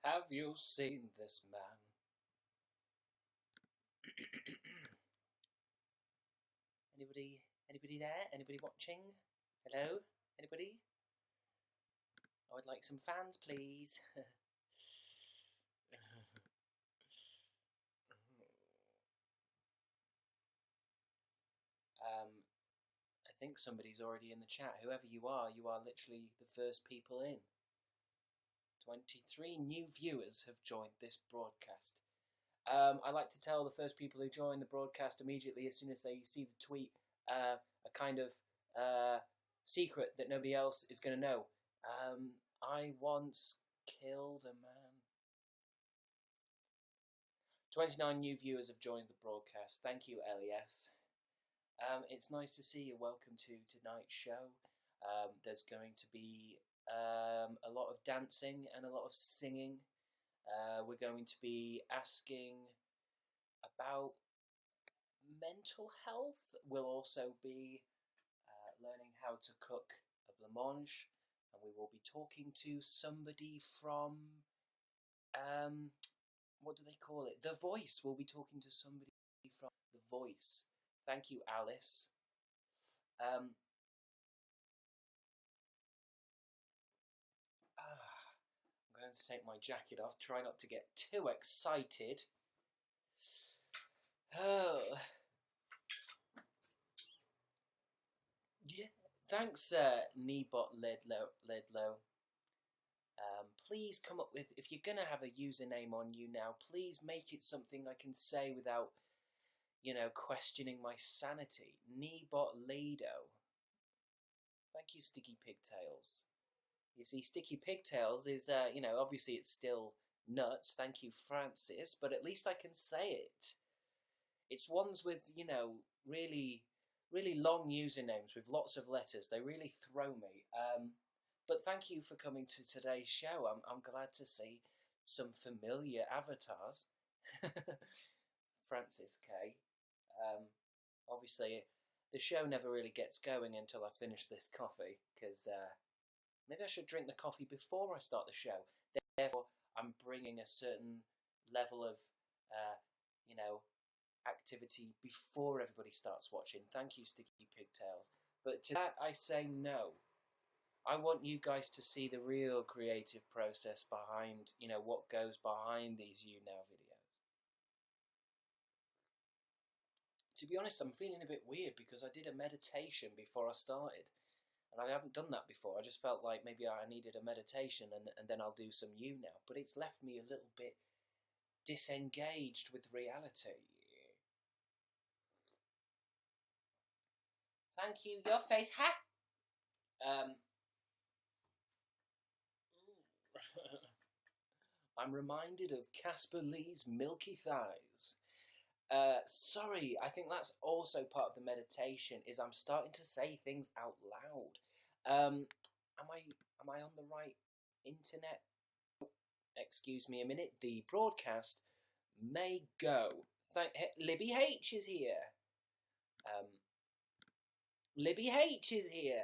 Have you seen this man? Anybody there? Anybody watching? Hello? Anybody? I would like some fans, please. I think somebody's already in the chat. Whoever you are literally the first people in. 23 new viewers have joined this broadcast. I like to tell the first people who join the broadcast immediately, as soon as they see the tweet, a kind of secret that nobody else is going to know. I once killed a man. 29 new viewers have joined the broadcast. Thank you, LES. It's nice to see you. Welcome to tonight's show. There's going to be a lot of dancing and a lot of singing. We're going to be asking about mental health. We'll also be learning how to cook a blancmange, and we will be talking to somebody from what do they call it? The Voice. We'll be talking to somebody from The Voice. Thank you, Alice. I'm going to take my jacket off. Try not to get too excited. Oh. Yeah. Thanks, Kneebot Ledlow. Please come up with, if you're going to have a username on YouNow, please make it something I can say without, questioning my sanity. Kneebot Lado. Thank you, Sticky Pigtails. You see, Sticky Pigtails is, obviously it's still nuts. Thank you, Francis. But at least I can say it. It's ones with, really, really long usernames with lots of letters. They really throw me. But thank you for coming to today's show. I'm glad to see some familiar avatars. Francis K. Obviously, the show never really gets going until I finish this coffee, because maybe I should drink the coffee before I start the show. Therefore, I'm bringing a certain level of, activity before everybody starts watching. Thank you, Sticky Pigtails. But to that, I say no. I want you guys to see the real creative process behind, what goes behind these YouNow videos. To be honest, I'm feeling a bit weird because I did a meditation before I started. And I haven't done that before. I just felt like maybe I needed a meditation and then I'll do some YouNow. But it's left me a little bit disengaged with reality. Thank you, your face, ha! I'm reminded of Casper Lee's Milky Thighs. Sorry, I think that's also part of the meditation, is I'm starting to say things out loud. Am I on the right internet? Excuse me a minute, the broadcast may go. Libby H is here. Libby H is here.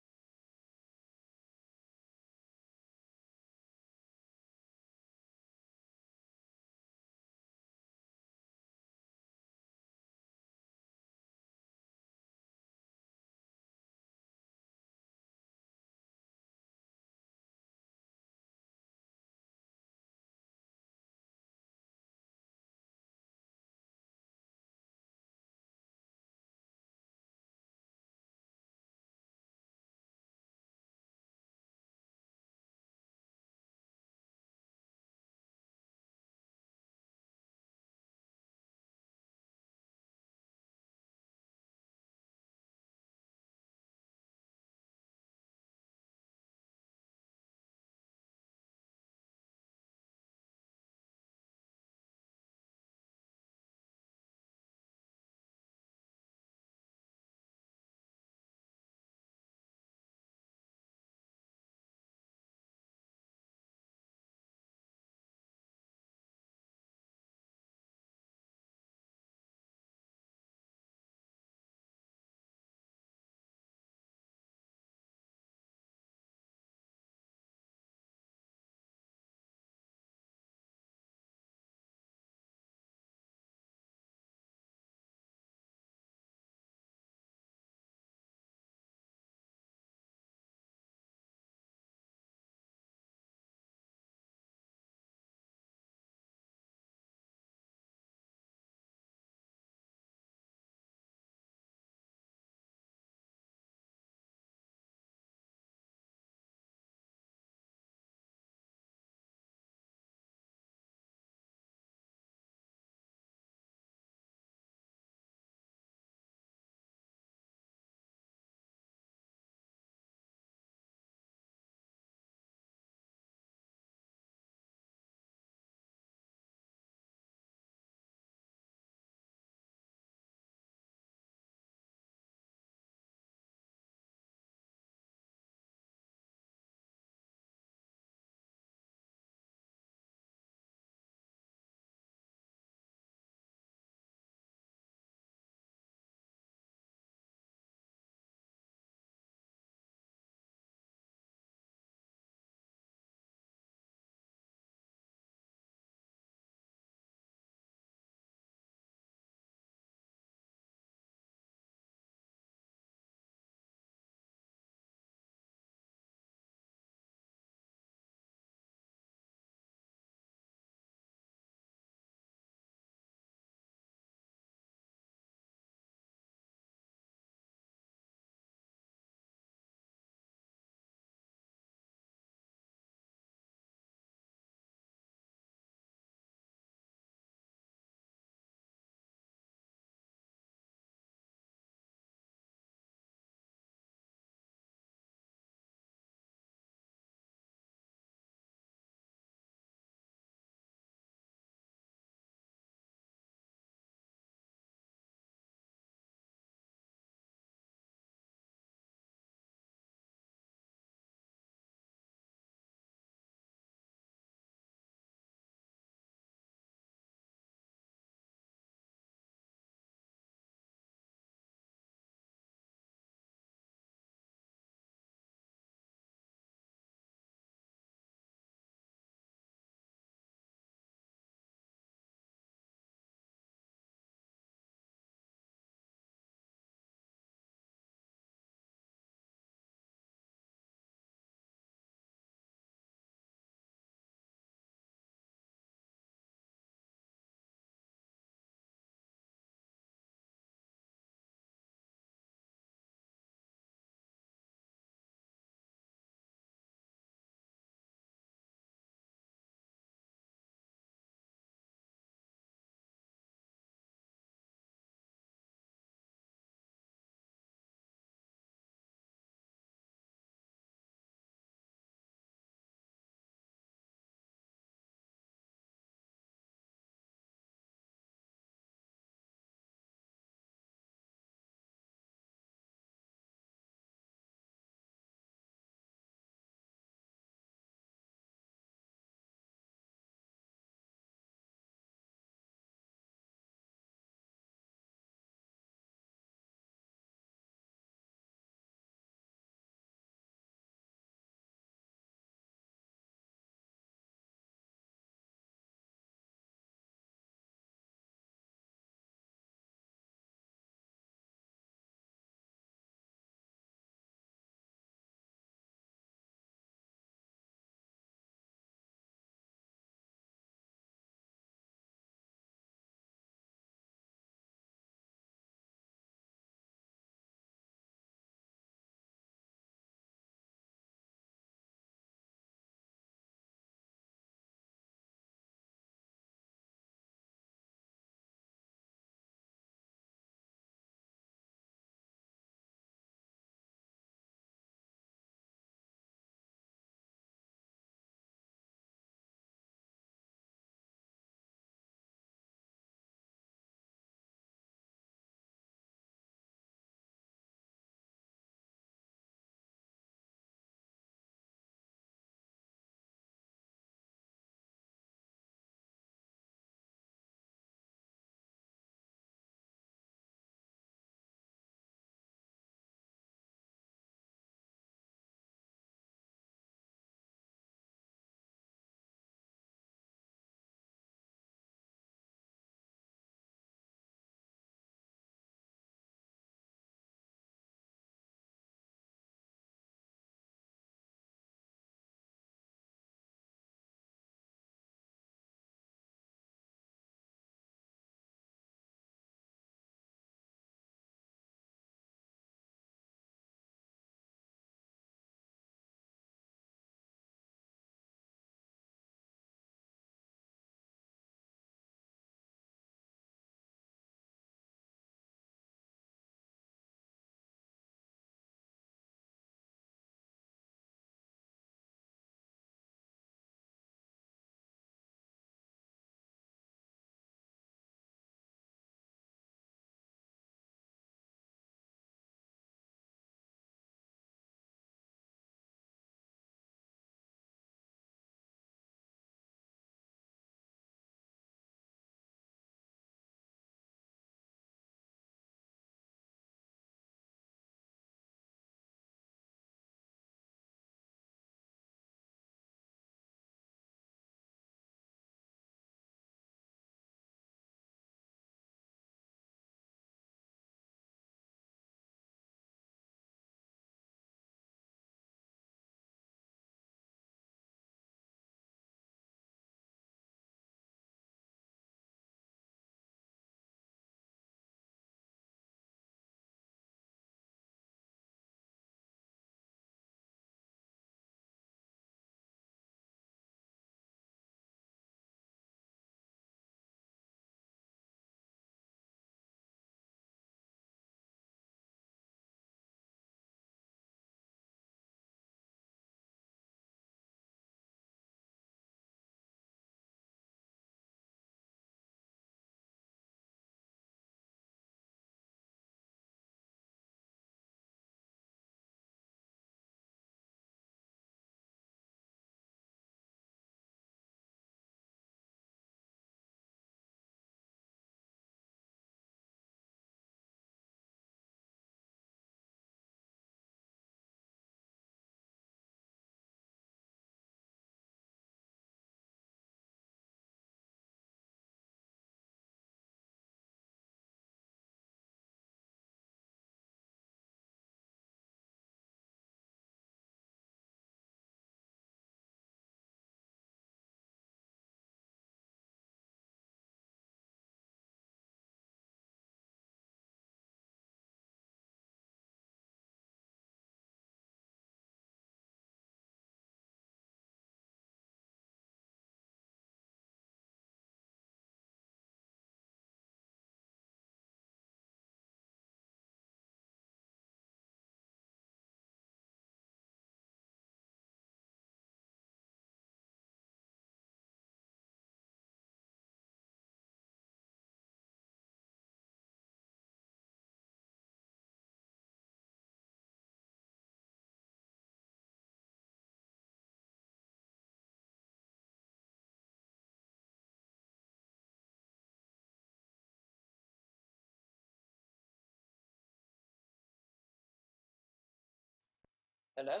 Hello?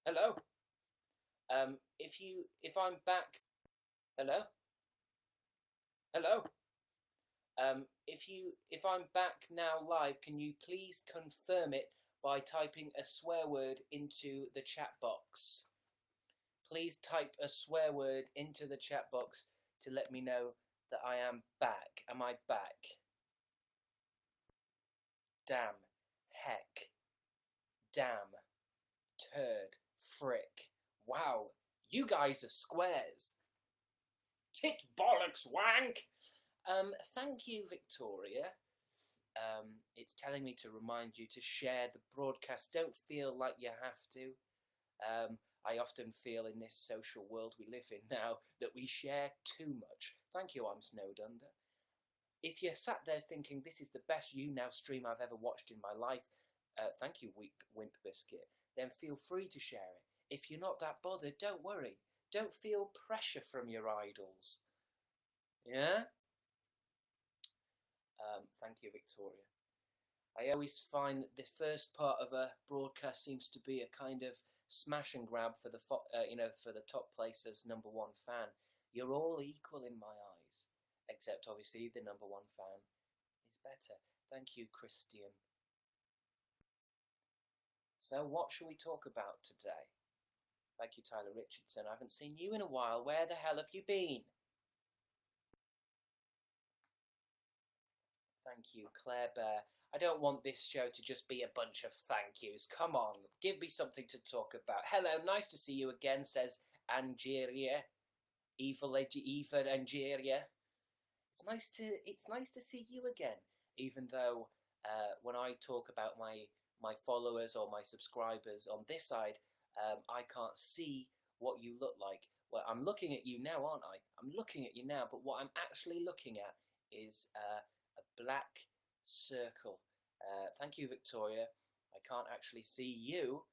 Hello? If I'm back, hello? Hello? If I'm back now live, can you please confirm it by typing a swear word into the chat box? Please type a swear word into the chat box to let me know that I am back. Am I back? Damn. Heck. Damn. Turd. Frick. Wow. You guys are squares. Tit bollocks wank. Thank you, Victoria. It's telling me to remind you to share the broadcast. Don't feel like you have to. I often feel in this social world we live in now that we share too much. Thank you, I'm snowed under. If you're sat there thinking this is the best YouNow stream I've ever watched in my life, thank you, Wimp Biscuit, then feel free to share it. If you're not that bothered, don't worry. Don't feel pressure from your idols. Yeah? Thank you, Victoria. I always find that the first part of a broadcast seems to be a kind of smash and grab for the for the top place as #1 fan. You're all equal in my eyes, except obviously the #1 fan is better. Thank you, Christian. So what shall we talk about today? Thank you, Tyler Richardson. I haven't seen you in a while. Where the hell have you been? Thank you, Claire Bear. I don't want this show to just be a bunch of thank yous. Come on, give me something to talk about. Hello, nice to see you again, says Angeria. Eva Angeria. It's nice to see you again, even though when I talk about my followers or my subscribers on this side, I can't see what you look like. Well, I'm looking at you now, aren't I? I'm looking at you now, but what I'm actually looking at is a black circle. Thank you, Victoria. I can't actually see you,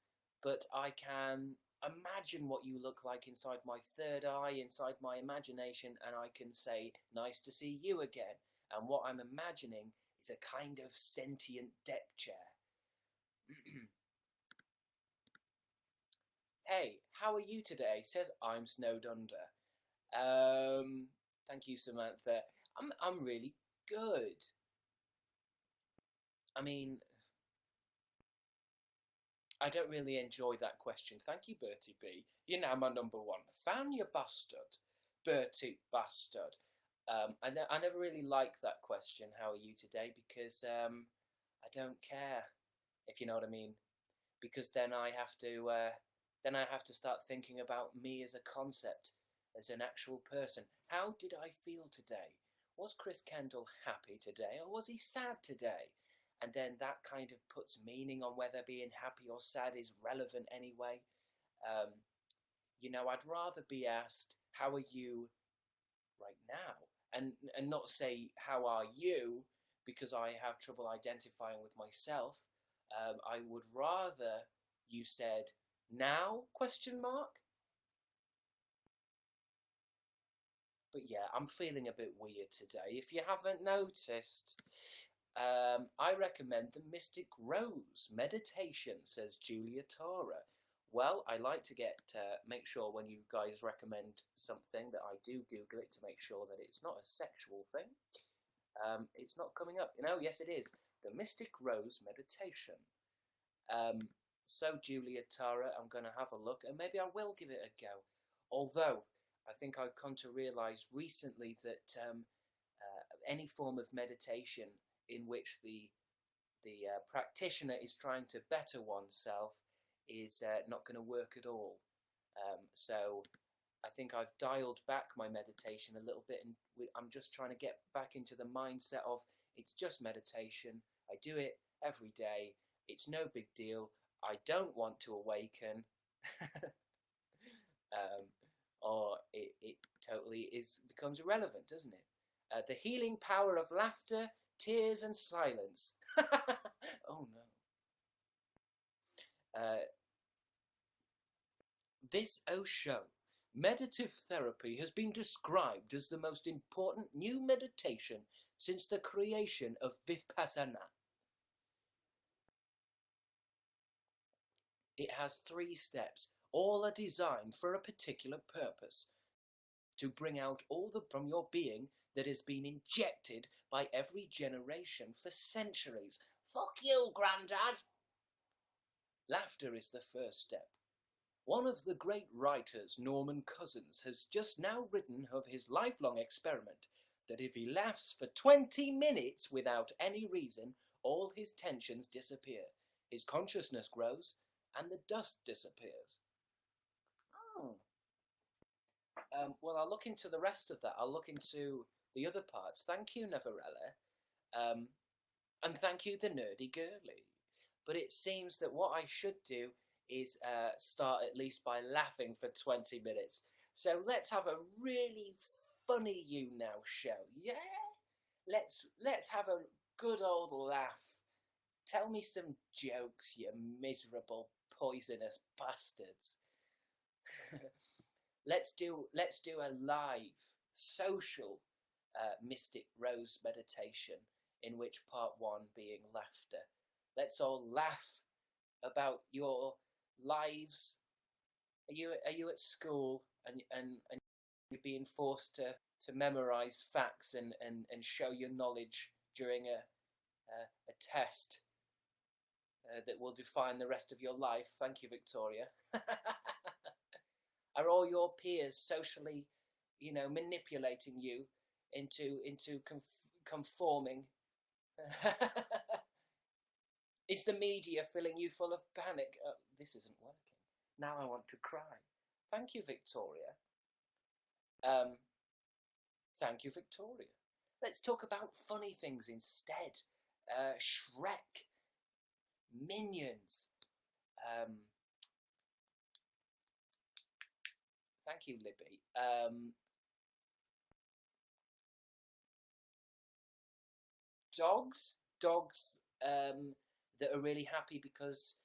but I can imagine what you look like inside my third eye, inside my imagination, and I can say, nice to see you again. And what I'm imagining is a kind of sentient deck chair. Hey, how are you today? Says I'm snowed under. Thank you, Samantha. I'm really good. I mean, I don't really enjoy that question. Thank you, Bertie B. You're now my #1 fan, you bastard. Bertie bastard. I never really liked that question, how are you today, because I don't care, if you know what I mean. Because then I have to start thinking about me as a concept, as an actual person. How did I feel today? Was Chris Kendall happy today, or was he sad today? And then that kind of puts meaning on whether being happy or sad is relevant anyway. I'd rather be asked, how are you right now? And not say, how are you? Because I have trouble identifying with myself. I would rather you said, now, ? But yeah, I'm feeling a bit weird today. If you haven't noticed, I recommend the Mystic Rose meditation, says Julia Tara. Well, I like to make sure when you guys recommend something that I do Google it to make sure that it's not a sexual thing. It's not coming up. Yes it is. The Mystic Rose meditation. So Julia Tara, I'm going to have a look and maybe I will give it a go. Although, I think I've come to realise recently that any form of meditation in which the practitioner is trying to better oneself is not going to work at all. So I think I've dialed back my meditation a little bit, and I'm just trying to get back into the mindset of it's just meditation. I do it every day. It's no big deal. I don't want to awaken. Or it totally becomes irrelevant, doesn't it? The healing power of laughter, tears and silence. Oh no. This show, meditative therapy has been described as the most important new meditation since the creation of Vipassana. It has 3 steps. All are designed for a particular purpose. To bring out all from your being that has been injected by every generation for centuries. Fuck you, Grandad! Laughter is the first step. One of the great writers, Norman Cousins, has just now written of his lifelong experiment that if he laughs for 20 minutes without any reason, all his tensions disappear, his consciousness grows, and the dust disappears. Oh. Well, I'll look into the rest of that. I'll look into the other parts. Thank you, Neverella. And thank you, the Nerdy Girly. But it seems that what I should do is start at least by laughing for 20 minutes. So let's have a really funny YouNow show, yeah? Let's have a good old laugh. Tell me some jokes, you miserable, poisonous bastards. Let's do a live, social Mystic Rose meditation, in which part 1 being laughter. Let's all laugh about your lives. Are you at school and you're being forced to memorize facts and show your knowledge during a test that will define the rest of your life? Thank you, Victoria. Are all your peers socially, manipulating you into conforming? Is the media filling you full of panic? This isn't working. Now I want to cry. Thank you, Victoria. Thank you, Victoria. Let's talk about funny things instead. Shrek. Minions. Thank you, Libby. Dogs that are really happy because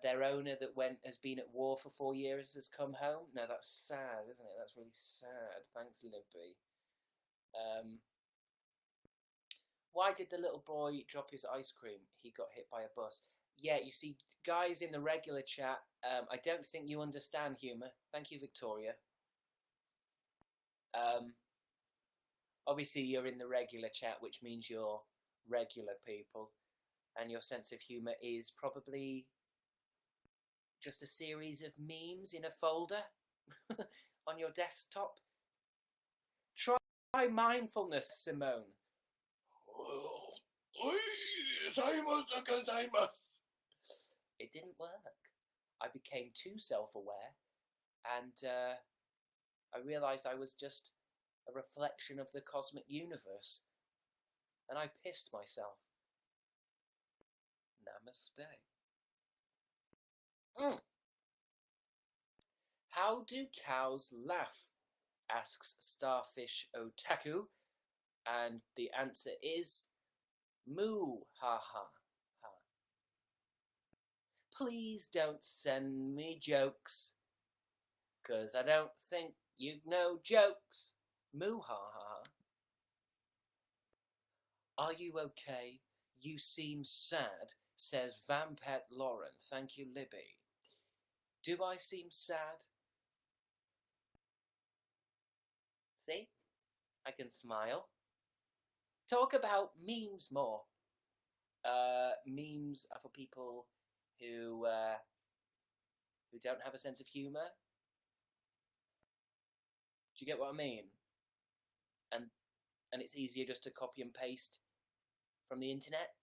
their owner that has been at war for 4 years has come home. No, that's sad, isn't it? That's really sad. Thanks, Libby. Why did the little boy drop his ice cream? He got hit by a bus. Yeah, you see, guys in the regular chat, I don't think you understand humour. Thank you, Victoria. Obviously, you're in the regular chat, which means you're regular people, and your sense of humour is probably just a series of memes in a folder on your desktop. Try mindfulness, Simone. It didn't work. I became too self-aware, and I realised I was just a reflection of the cosmic universe, and I pissed myself. Namaste. How do cows laugh? Asks Starfish Otaku, and the answer is moo, ha ha ha. Please don't send me jokes, 'cause I don't think you know jokes. Moo, ha ha ha. Are you okay? You seem sad, says Vampet Lauren. Thank you, Libby. Do I seem sad? See? I can smile. Talk about memes more. Memes are for people who don't have a sense of humour. Do you get what I mean? And it's easier just to copy and paste from the internet.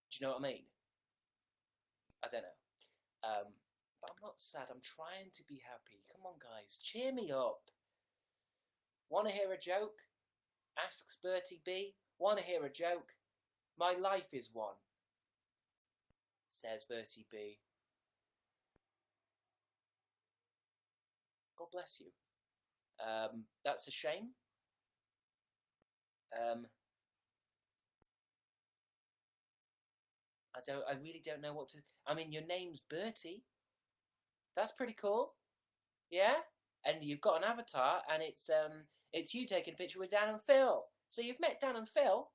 Do you know what I mean? I don't know. But I'm not sad. I'm trying to be happy. Come on, guys. Cheer me up. Want to hear a joke? Asks Bertie B. Want to hear a joke? My life is one, says Bertie B. God bless you. That's a shame. I really don't know what to. I mean, your name's Bertie. That's pretty cool. Yeah? And you've got an avatar, and it's you taking a picture with Dan and Phil. So you've met Dan and Phil.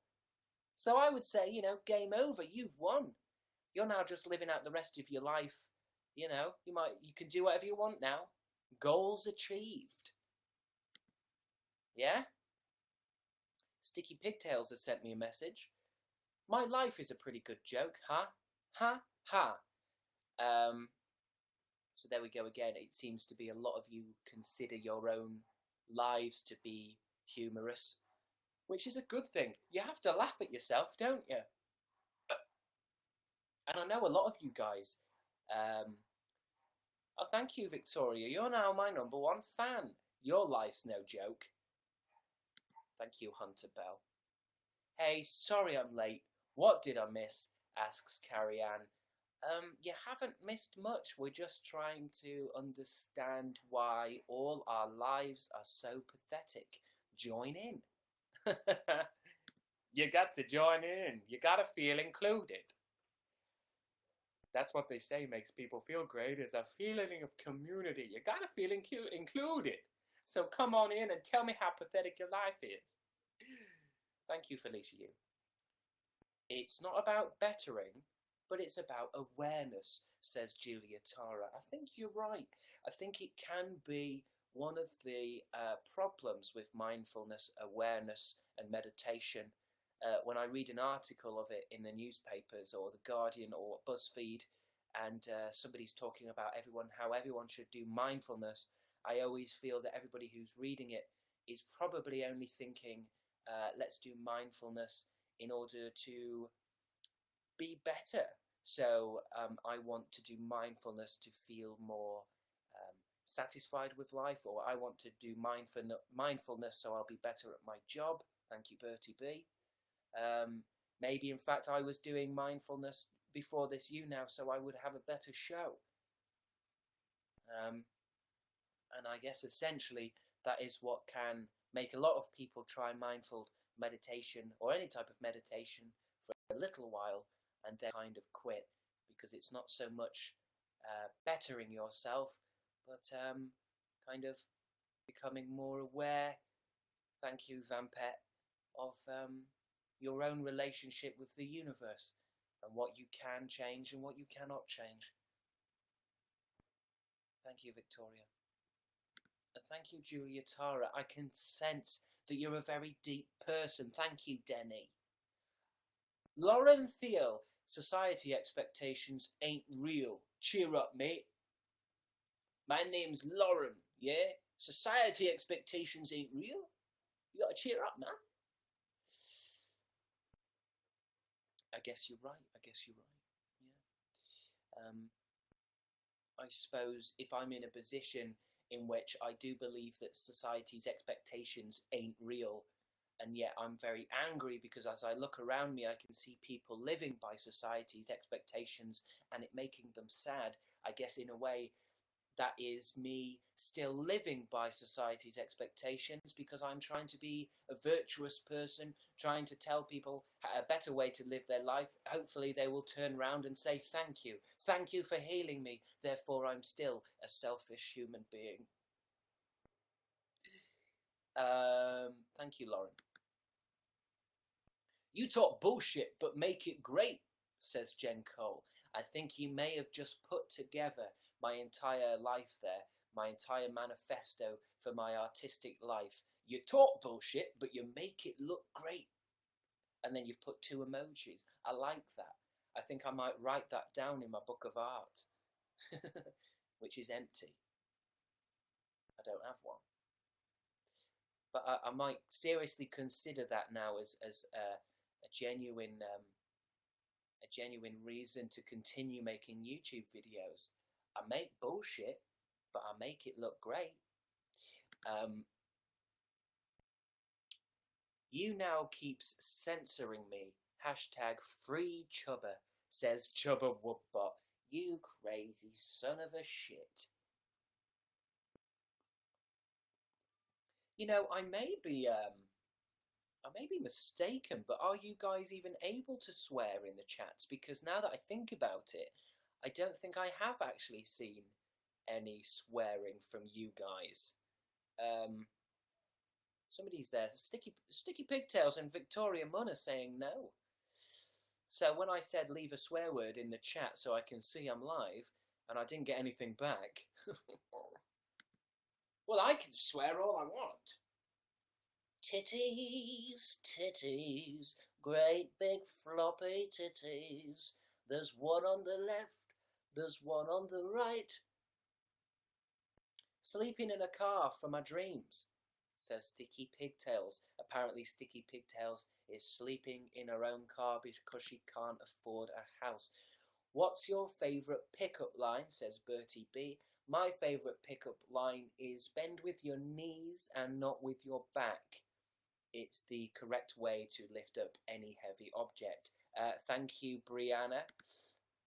So I would say, game over. You've won. You're now just living out the rest of your life. You know, you can do whatever you want now. Goals achieved. Yeah? Sticky Pigtails has sent me a message. My life is a pretty good joke, huh? Ha, ha. So there we go again. It seems to be a lot of you consider your own lives to be humorous, which is a good thing. You have to laugh at yourself, don't you? And I know a lot of you guys. Oh, thank you, Victoria. You're now my #1 fan. Your life's no joke. Thank you, Hunter Bell. Hey, sorry I'm late. What did I miss? Asks Carrie Ann. You haven't missed much. We're just trying to understand why all our lives are so pathetic. Join in. You got to join in. You got to feel included. That's what they say makes people feel great, is a feeling of community. You got to feel included. So come on in and tell me how pathetic your life is. Thank you, Felicia Yu. It's not about bettering, but it's about awareness, says Julia Tara. I think you're right. I think it can be one of the problems with mindfulness, awareness, and meditation. When I read an article of it in the newspapers or The Guardian or BuzzFeed, and somebody's talking about how everyone should do mindfulness, I always feel that everybody who's reading it is probably only thinking, let's do mindfulness in order to be better. So I want to do mindfulness to feel more satisfied with life, or I want to do mindfulness so I'll be better at my job. Thank you, Bertie B. Maybe in fact I was doing mindfulness before this YouNow so I would have a better show. And I guess essentially that is what can make a lot of people try mindful meditation or any type of meditation for a little while and then kind of quit, because it's not so much bettering yourself, but kind of becoming more aware, thank you Vampet, of your own relationship with the universe and what you can change and what you cannot change. Thank you, Victoria. And thank you, Julia Tara. I can sense that you're a very deep person. Thank you, Denny. Lauren Thiel, society expectations ain't real. Cheer up, mate. My name's Lauren, yeah? Society expectations ain't real? You gotta cheer up, man. I guess you're right. Yeah. I suppose if I'm in a position in which I do believe that society's expectations ain't real, and yet I'm very angry because as I look around me I can see people living by society's expectations and it making them sad, I guess in a way that is me still living by society's expectations, because I'm trying to be a virtuous person, trying to tell people a better way to live their life. Hopefully they will turn around and say thank you. Thank you for healing me. Therefore I'm still a selfish human being. Thank you, Lauren. You talk bullshit, but make it great, says Jen Cole. I think you may have just put together my entire life there, my entire manifesto for my artistic life. You talk bullshit, but you make it look great. And then you've put 2 emojis. I like that. I think I might write that down in my book of art, which is empty. I don't have one. But I might seriously consider that now as a genuine reason to continue making YouTube videos. I make bullshit, but I make it look great. YouNow keeps censoring me. #FreeChubba, says Chubba Woodbot. You crazy son of a shit. You know, I may be mistaken, but are you guys even able to swear in the chats? Because now that I think about it, I don't think I have actually seen any swearing from you guys. Somebody's there. Sticky Pigtails and Victoria Munn are saying no. So when I said leave a swear word in the chat so I can see I'm live, and I didn't get anything back, well, I can swear all I want. Titties, titties, great big floppy titties. There's one on the left, there's one on the right. Sleeping in a car for my dreams, says Sticky Pigtails. Apparently Sticky Pigtails is sleeping in her own car because she can't afford a house. What's your favourite pickup line, says Bertie B. My favourite pickup line is bend with your knees and not with your back. It's the correct way to lift up any heavy object. Thank you, Brianna.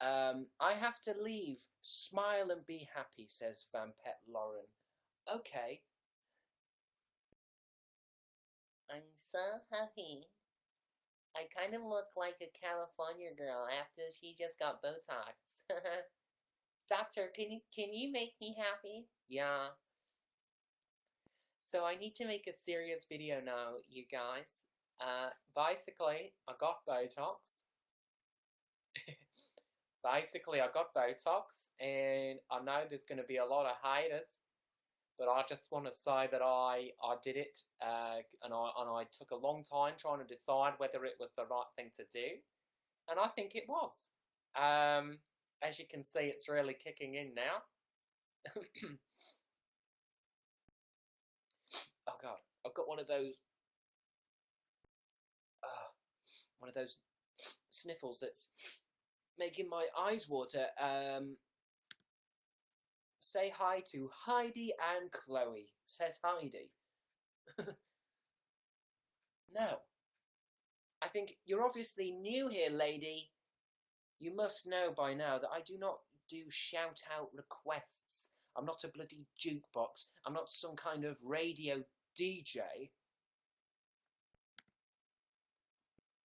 I have to leave. Smile and be happy, says Vampet Lauren. Okay. I'm so happy. I kind of look like a California girl after she just got Botox. Doctor, can you make me happy? Yeah. So I need to make a serious video now, you guys. Basically, I got Botox. Basically, I got Botox, and I know there's going to be a lot of haters, but I just want to say that I did it, and I took a long time trying to decide whether it was the right thing to do, and I think it was. As you can see, it's really kicking in now. Oh God, I've got one of those sniffles that's making my eyes water. Say hi to Heidi and Chloe, says Heidi. No. I think you're obviously new here, lady. You must know by now that I do not do shout-out requests. I'm not a bloody jukebox. I'm not some kind of radio DJ.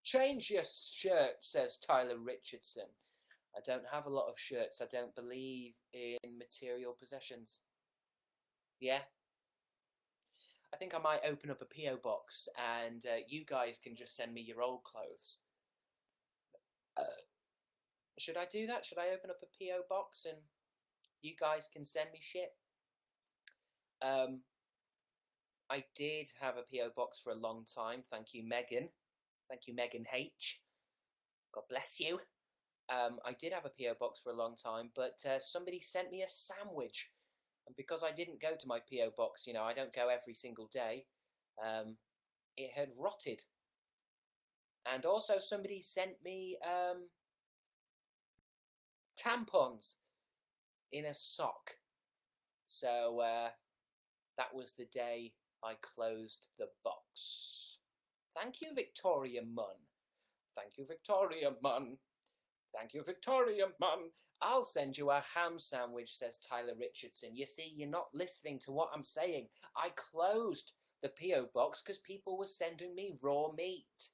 Change your shirt, says Tyler Richardson. I don't have a lot of shirts. I don't believe in material possessions. Yeah? I think I might open up a P.O. box and you guys can just send me your old clothes. Should I do that? Should I open up a P.O. box and you guys can send me shit? I did have a P.O. box for a long time. Thank you, Megan. Thank you, Megan H. God bless you. I did have a P.O. box for a long time, but somebody sent me a sandwich. And because I didn't go to my P.O. box, you know, I don't go every single day, it had rotted. And also somebody sent me tampons in a sock. So that was the day I closed the box. Thank you, Victoria Munn. Thank you, Victoria Munn. Thank you, Victoria Munn. I'll send you a ham sandwich, says Tyler Richardson. You see, you're not listening to what I'm saying. I closed the P.O. box because people were sending me raw meat.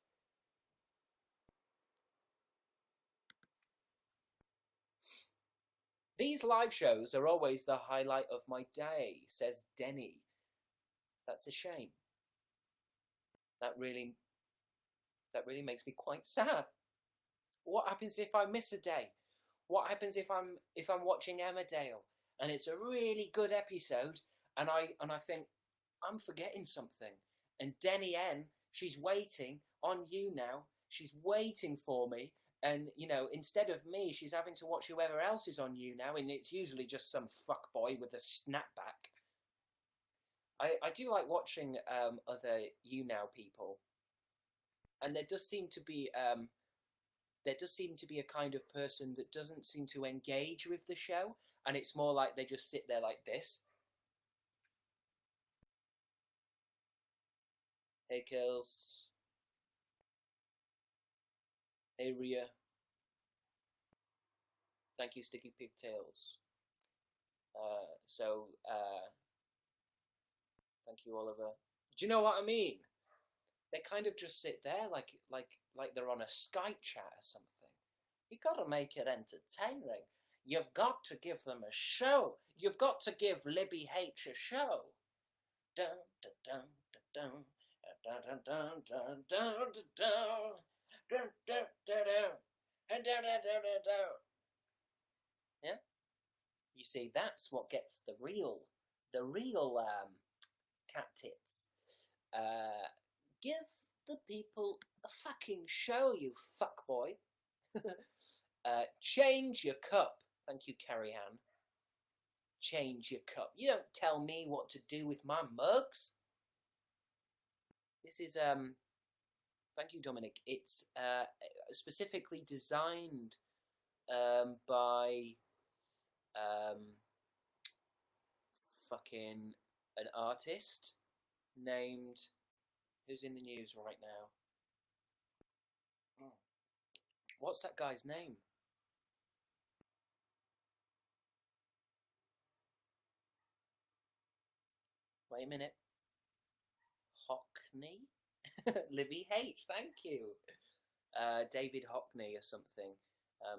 These live shows are always the highlight of my day, says Denny. That's a shame. That really makes me quite sad. What happens if I miss a day? What happens if I'm watching Emmerdale and it's a really good episode and I think I'm forgetting something, and Denny N, she's waiting on YouNow. She's waiting for me, and you know, instead of me, she's having to watch whoever else is on YouNow, and it's usually just some fuckboy with a snapback. I do like watching other YouNow people, and there does seem to be a kind of person that doesn't seem to engage with the show, and it's more like they just sit there like this. Hey, Kels. Hey, Rhea. Thank you, Sticky Pigtails. Thank you, Oliver. Do you know what I mean? They kind of just sit there like they're on a Skype chat or something. You got to make it entertaining. You've got to give them a show. You've got to give Libby H a show. Dun dun dun dun dun dun dun dun dun dun dun dun dun dun. Yeah? You see, that's what gets the real cat tits. Give the people a fucking show, you fuckboy. Change your cup. Thank you, Carrie Ann. Change your cup. You don't tell me what to do with my mugs. This is, thank you, Dominic. It's specifically designed by fucking an artist named, who's in the news right now? What's that guy's name? Wait a minute. Hockney? Libby H, thank you. David Hockney or something.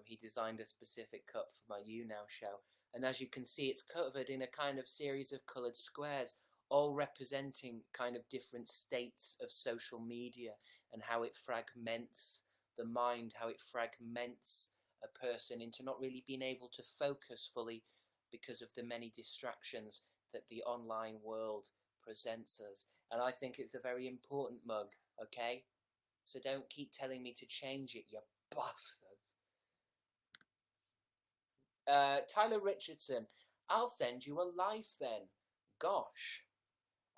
He designed a specific cup for my YouNow show. And as you can see, it's covered in a kind of series of coloured squares, all representing kind of different states of social media and how it fragments the mind, how it fragments a person into not really being able to focus fully because of the many distractions that the online world presents us. And I think it's a very important mug, okay? So don't keep telling me to change it, you bastards. Tyler Richardson, I'll send you a life then. Gosh.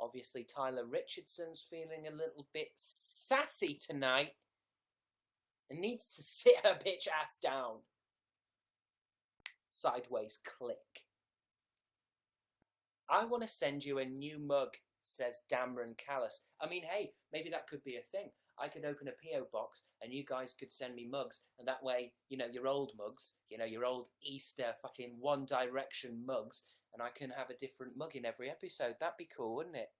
Obviously, Tyler Richardson's feeling a little bit sassy tonight and needs to sit her bitch ass down. Sideways click. I want to send you a new mug, says Dameron Callis. I mean, hey, maybe that could be a thing. I could open a P.O. box and you guys could send me mugs, and that way, you know, your old mugs, you know, your old Easter fucking One Direction mugs, and I can have a different mug in every episode. That'd be cool, wouldn't it?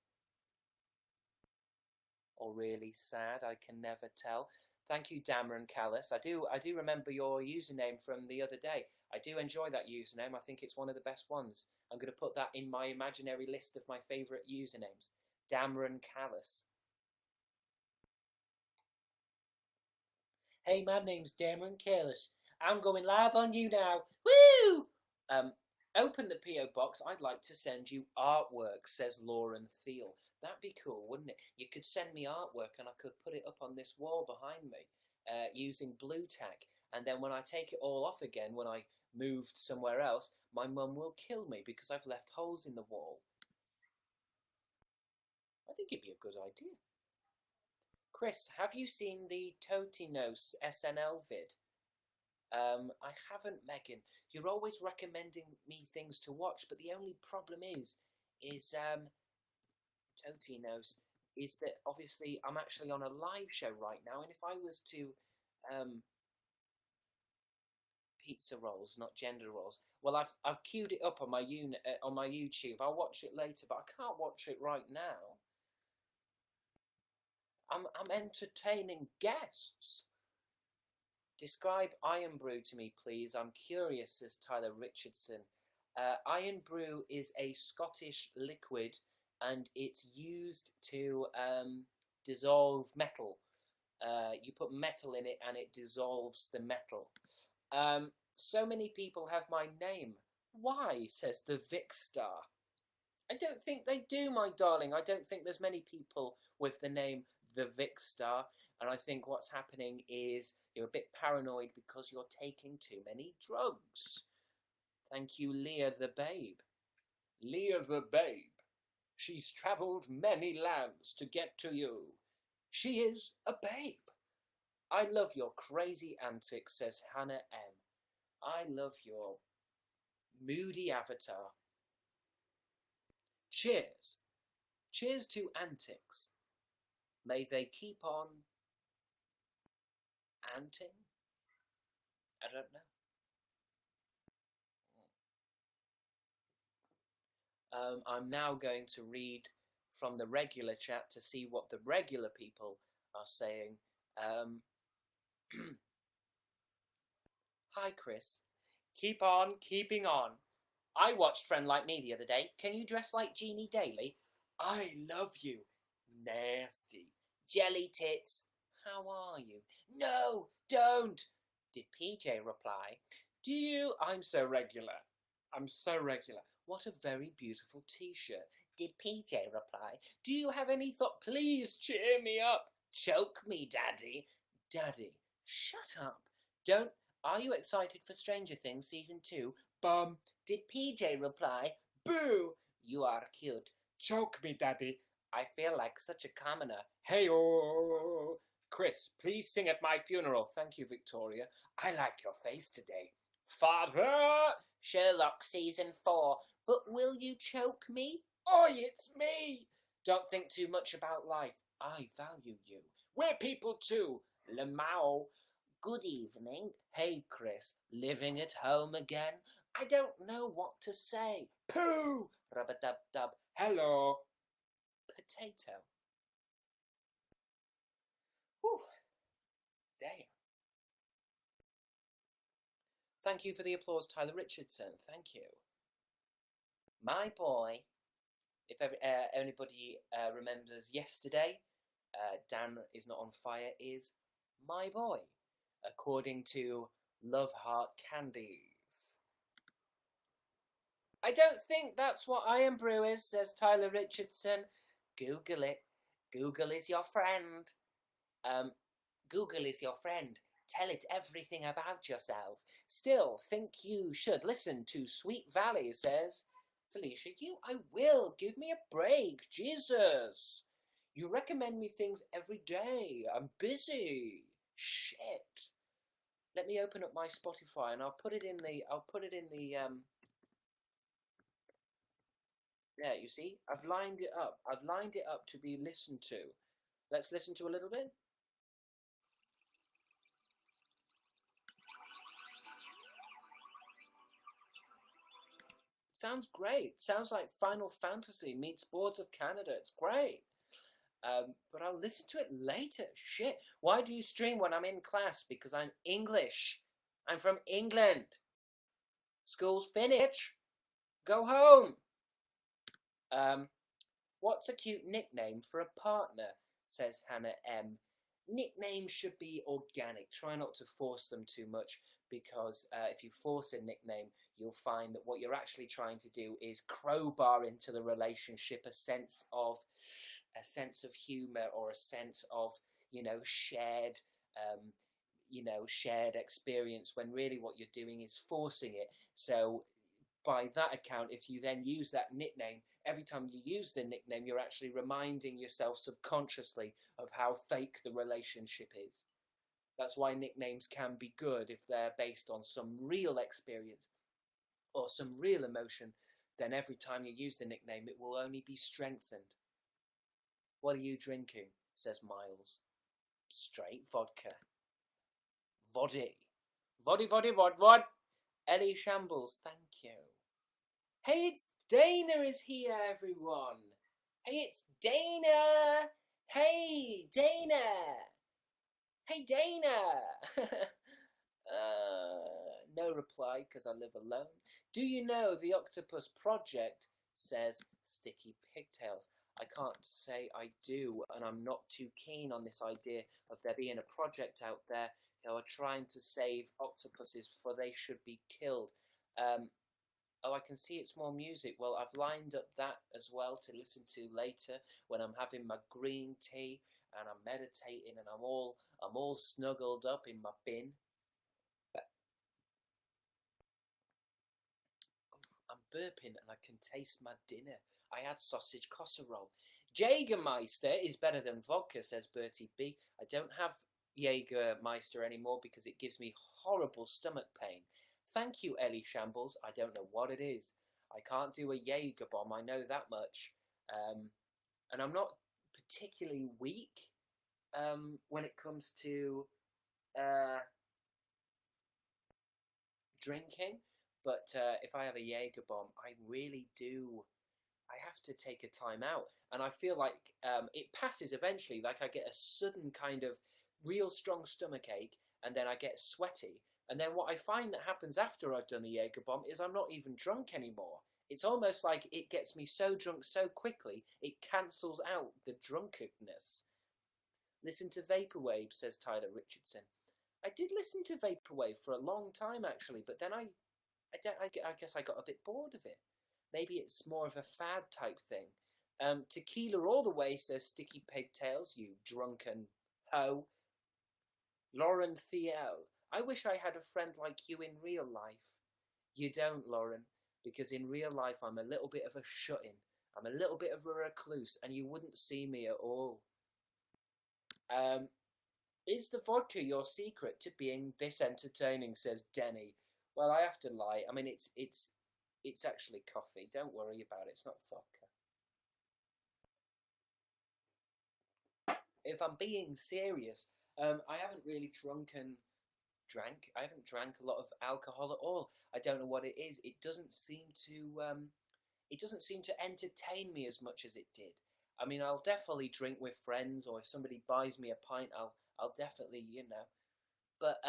Or really sad, I can never tell. Thank you, Dameron Callis. I do remember your username from the other day. I do enjoy that username. I think it's one of the best ones. I'm going to put that in my imaginary list of my favourite usernames. Dameron Callis. Hey, my name's Dameron Callis. I'm going live on YouNow. Woo! Open the P.O. box. I'd like to send you artwork, says Lauren Thiel. That'd be cool, wouldn't it? You could send me artwork and I could put it up on this wall behind me using blue tack. And then when I take it all off again, when I moved somewhere else, my mum will kill me because I've left holes in the wall. I think it'd be a good idea. Chris, have you seen the Totinos SNL vid? I haven't, Megan. You're always recommending me things to watch, but the only problem is Totinos, is that obviously I'm actually on a live show right now, and if I was to pizza rolls, not gender rolls. Well, I've queued it up on my YouTube. I'll watch it later, but I can't watch it right now. I'm entertaining guests. Describe Iron Brew to me, please. I'm curious, says Tyler Richardson. Iron Brew is a Scottish liquid, and it's used to dissolve metal. You put metal in it, and it dissolves the metal. So many people have my name. Why, says the Vic Star. I don't think they do, my darling. I don't think there's many people with the name the Vic Star. And I think what's happening is you're a bit paranoid because you're taking too many drugs. Thank you, Leah the Babe. Leah the Babe. She's travelled many lands to get to you. She is a babe. I love your crazy antics, says Hannah M. I love your moody avatar. Cheers. Cheers to antics. May they keep on anting? I don't know. I'm now going to read from the regular chat to see what the regular people are saying. Hi, Chris. Keep on keeping on. I watched Friend Like Me the other day. Can you dress like Jeannie Daly? I love you. Nasty. Jelly tits. How are you? No, don't. Did PJ reply, do you... I'm so regular. I'm so regular. What a very beautiful t-shirt. Did PJ reply, do you have any thought? Please cheer me up. Choke me, Daddy. Daddy, shut up. Don't... Are you excited for Stranger Things Season 2? Bum. Did PJ reply, boo. You are cute. Choke me, Daddy. I feel like such a commoner. Hey-oh. Chris, please sing at my funeral. Thank you, Victoria. I like your face today. Father! Sherlock Season 4. But will you choke me? Oi, it's me! Don't think too much about life. I value you. We're people too. Lamau. Good evening. Hey, Chris. Living at home again? I don't know what to say. Pooh! Rub-a-dub-dub. Hello. Potato. Whew. Damn. Thank you for the applause, Tyler Richardson. Thank you. My boy. If anybody remembers yesterday, Dan is not on fire is my boy, according to Love Heart Candies. I don't think that's what Iron Brew is, says Tyler Richardson. Google it. Google is your friend. Google is your friend. Tell it everything about yourself. Still, think you should listen to Sweet Valley, says Felicia. I will. Give me a break. Jesus. You recommend me things every day. I'm busy. Shit. Let me open up my Spotify and I'll put it in the there, you see? I've lined it up. I've lined it up to be listened to. Let's listen to a little bit. Sounds great. Sounds like Final Fantasy meets Boards of Canada. It's great. But I'll listen to it later. Shit. Why do you stream when I'm in class? Because I'm English. I'm from England. School's finished. Go home. What's a cute nickname for a partner? Says Hannah M. Nicknames should be organic. Try not to force them too much, because if you force a nickname, you'll find that what you're actually trying to do is crowbar into the relationship a sense of humor, or a sense of, shared experience, when really what you're doing is forcing it. So by that account, if you then use that nickname, every time you use the nickname, you're actually reminding yourself subconsciously of how fake the relationship is. That's why nicknames can be good if they're based on some real experience or some real emotion. Then every time you use the nickname, it will only be strengthened. What are you drinking? Says Miles. Straight vodka. Voddy. Vod. Ellie Shambles, thank you. Hey, it's Dana is here, everyone. Hey, it's Dana. Hey, Dana. Hey, Dana. No reply, because I live alone. Do you know the Octopus Project? Says Sticky Pigtails. I can't say I do, and I'm not too keen on this idea of there being a project out there who are trying to save octopuses before they should be killed. Oh, I can see it's more music. Well, I've lined up that as well to listen to later when I'm having my green tea and I'm meditating and I'm all snuggled up in my bin. I'm burping and I can taste my dinner. I had sausage casserole. Jägermeister is better than vodka, says Bertie B. I don't have Jägermeister anymore because it gives me horrible stomach pain. Thank you, Ellie Shambles. I don't know what it is. I can't do a Jaeger bomb, I know that much. And I'm not particularly weak when it comes to drinking. But if I have a Jaeger bomb, I really do. I have to take a time out. And I feel like it passes eventually. Like I get a sudden kind of real strong stomach ache, and then I get sweaty. And then what I find that happens after I've done the Jaeger bomb is I'm not even drunk anymore. It's almost like it gets me so drunk so quickly, it cancels out the drunkenness. Listen to Vaporwave, says Tyler Richardson. I did listen to vaporwave for a long time actually, but then I guess I got a bit bored of it. Maybe it's more of a fad type thing. Tequila all the way, says Sticky Pigtails, you drunken hoe. Lauren Thiel, I wish I had a friend like you in real life. You don't, Lauren, because in real life I'm a little bit of a shut-in. I'm a little bit of a recluse, and you wouldn't see me at all. Is the vodka your secret to being this entertaining, says Denny. Well, I have to lie. I mean, it's actually coffee. Don't worry about it. It's not vodka. If I'm being serious, I haven't really drank. I haven't drank a lot of alcohol at all. I don't know what it is. It doesn't seem to entertain me as much as it did. I mean, I'll definitely drink with friends, or if somebody buys me a pint, I'll definitely, But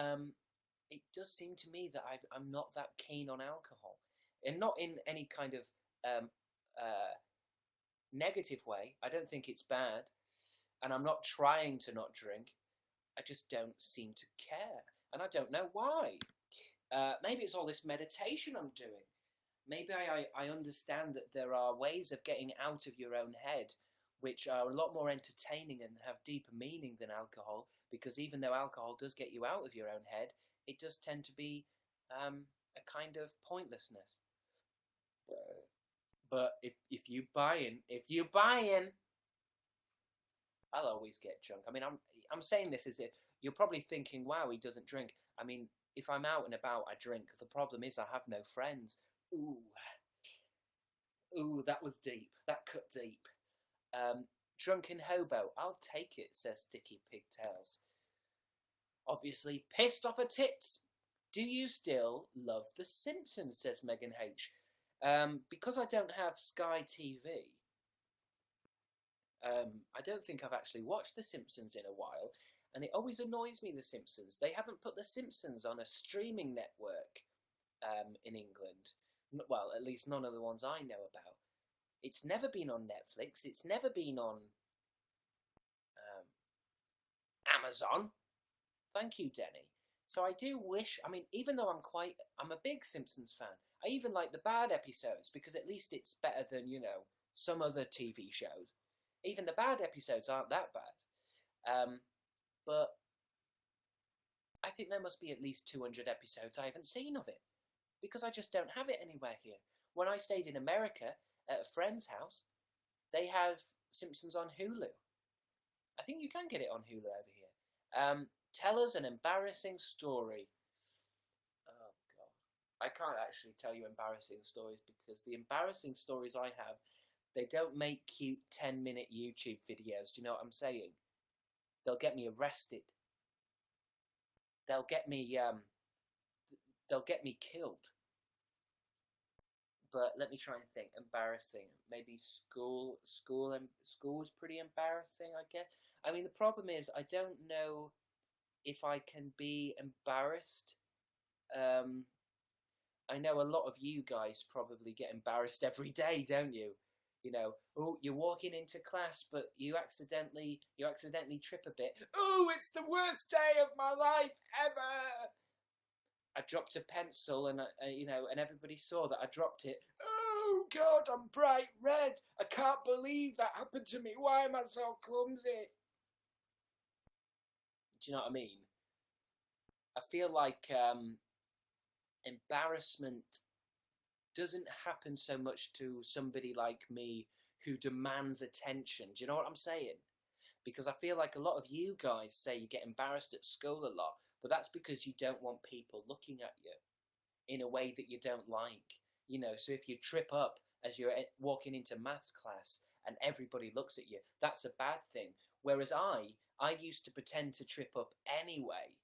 it does seem to me that I'm not that keen on alcohol, and not in any kind of negative way. I don't think it's bad, and I'm not trying to not drink. I just don't seem to care, and I don't know why. Maybe it's all this meditation I'm doing. Maybe I understand that there are ways of getting out of your own head which are a lot more entertaining and have deeper meaning than alcohol, because even though alcohol does get you out of your own head, it does tend to be a kind of pointlessness. But if you buy in, I'll always get drunk. I mean, I'm saying this as if you're probably thinking, wow, he doesn't drink. I mean, if I'm out and about, I drink. The problem is I have no friends. Ooh, that was deep. That cut deep. Drunken hobo, I'll take it, says Sticky Pigtails. Obviously pissed off her tits. Do you still love The Simpsons, says Megan H. Because I don't have Sky TV, I don't think I've actually watched The Simpsons in a while, and it always annoys me, The Simpsons. They haven't put The Simpsons on a streaming network in England. Well, at least none of the ones I know about. It's never been on Netflix. It's never been on Amazon. Thank you, Denny. So I do wish, I mean, even though I'm a big Simpsons fan, I even like the bad episodes, because at least it's better than, some other TV shows. Even the bad episodes aren't that bad. But I think there must be at least 200 episodes I haven't seen of it, because I just don't have it anywhere here. When I stayed in America at a friend's house, they have Simpsons on Hulu. I think you can get it on Hulu over here. Tell us an embarrassing story. Oh, God. I can't actually tell you embarrassing stories, because the embarrassing stories I have, they don't make cute 10-minute YouTube videos. Do you know what I'm saying? They'll get me arrested. They'll get me killed. But let me try and think. Embarrassing. Maybe school is pretty embarrassing, I guess. I mean, the problem is I don't know if I can be embarrassed. I know a lot of you guys probably get embarrassed every day, don't you? You're walking into class, but you accidentally trip a bit. Oh, it's the worst day of my life ever. I dropped a pencil, and and everybody saw that I dropped it. Oh God, I'm bright red. I can't believe that happened to me. Why am I so clumsy? Do you know what I mean? I feel like embarrassment doesn't happen so much to somebody like me who demands attention. Do you know what I'm saying? Because I feel like a lot of you guys say you get embarrassed at school a lot, but that's because you don't want people looking at you in a way that you don't like. So if you trip up as you're walking into maths class and everybody looks at you, that's a bad thing. Whereas I used to pretend to trip up anyway,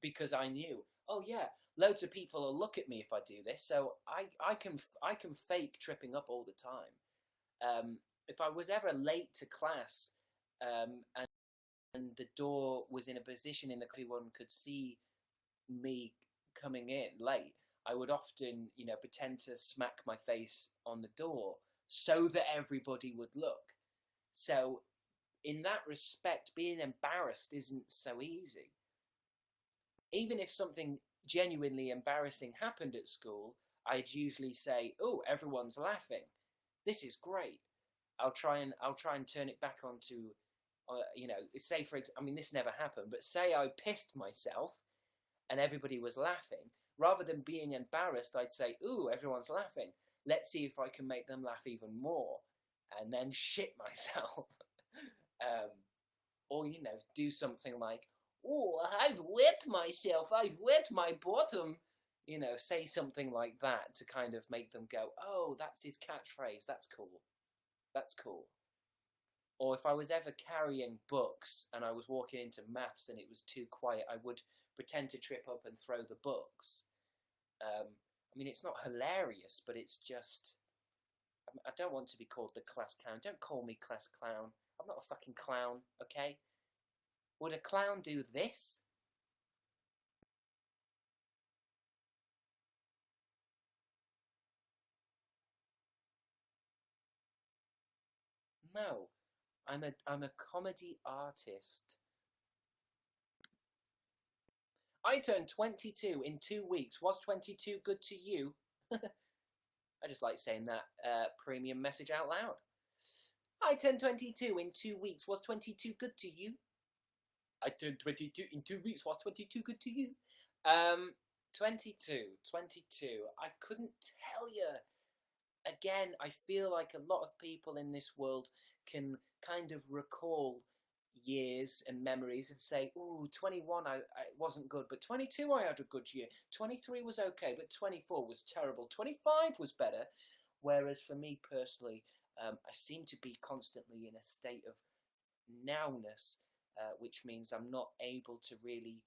because I knew, oh yeah, loads of people will look at me if I do this, so I can fake tripping up all the time. If I was ever late to class, and the door was in a position in that everyone could see me coming in late, I would often, pretend to smack my face on the door so that everybody would look. So in that respect, being embarrassed isn't so easy. even if something genuinely embarrassing happened at school, I'd usually say, "Oh, everyone's laughing. This is great." I'll try and turn it back onto, say for example, I mean this never happened, but say I pissed myself and everybody was laughing. Rather than being embarrassed, I'd say, "Ooh, everyone's laughing. Let's see if I can make them laugh even more," and then shit myself. Or do something like, "Oh, I've wet myself. I've wet my bottom." Say something like that to kind of make them go, "Oh, that's his catchphrase. That's cool. That's cool." Or if I was ever carrying books and I was walking into maths and it was too quiet, I would pretend to trip up and throw the books. I mean, it's not hilarious, but it's just, I don't want to be called the class clown. Don't call me class clown. I'm not a fucking clown, okay? Would a clown do this? No. I'm a comedy artist. I turned 22 in 2 weeks. Was 22 good to you? I just like saying that premium message out loud. I turned 22 in 2 weeks. Was 22 good to you? I turned 22 in 2 weeks. Was 22 good to you? 22. I couldn't tell you. Again, I feel like a lot of people in this world can kind of recall years and memories and say, "Ooh, 21 I wasn't good, but 22 I had a good year. 23 was okay, but 24 was terrible. 25 was better." Whereas for me personally, I seem to be constantly in a state of nowness, which means I'm not able to really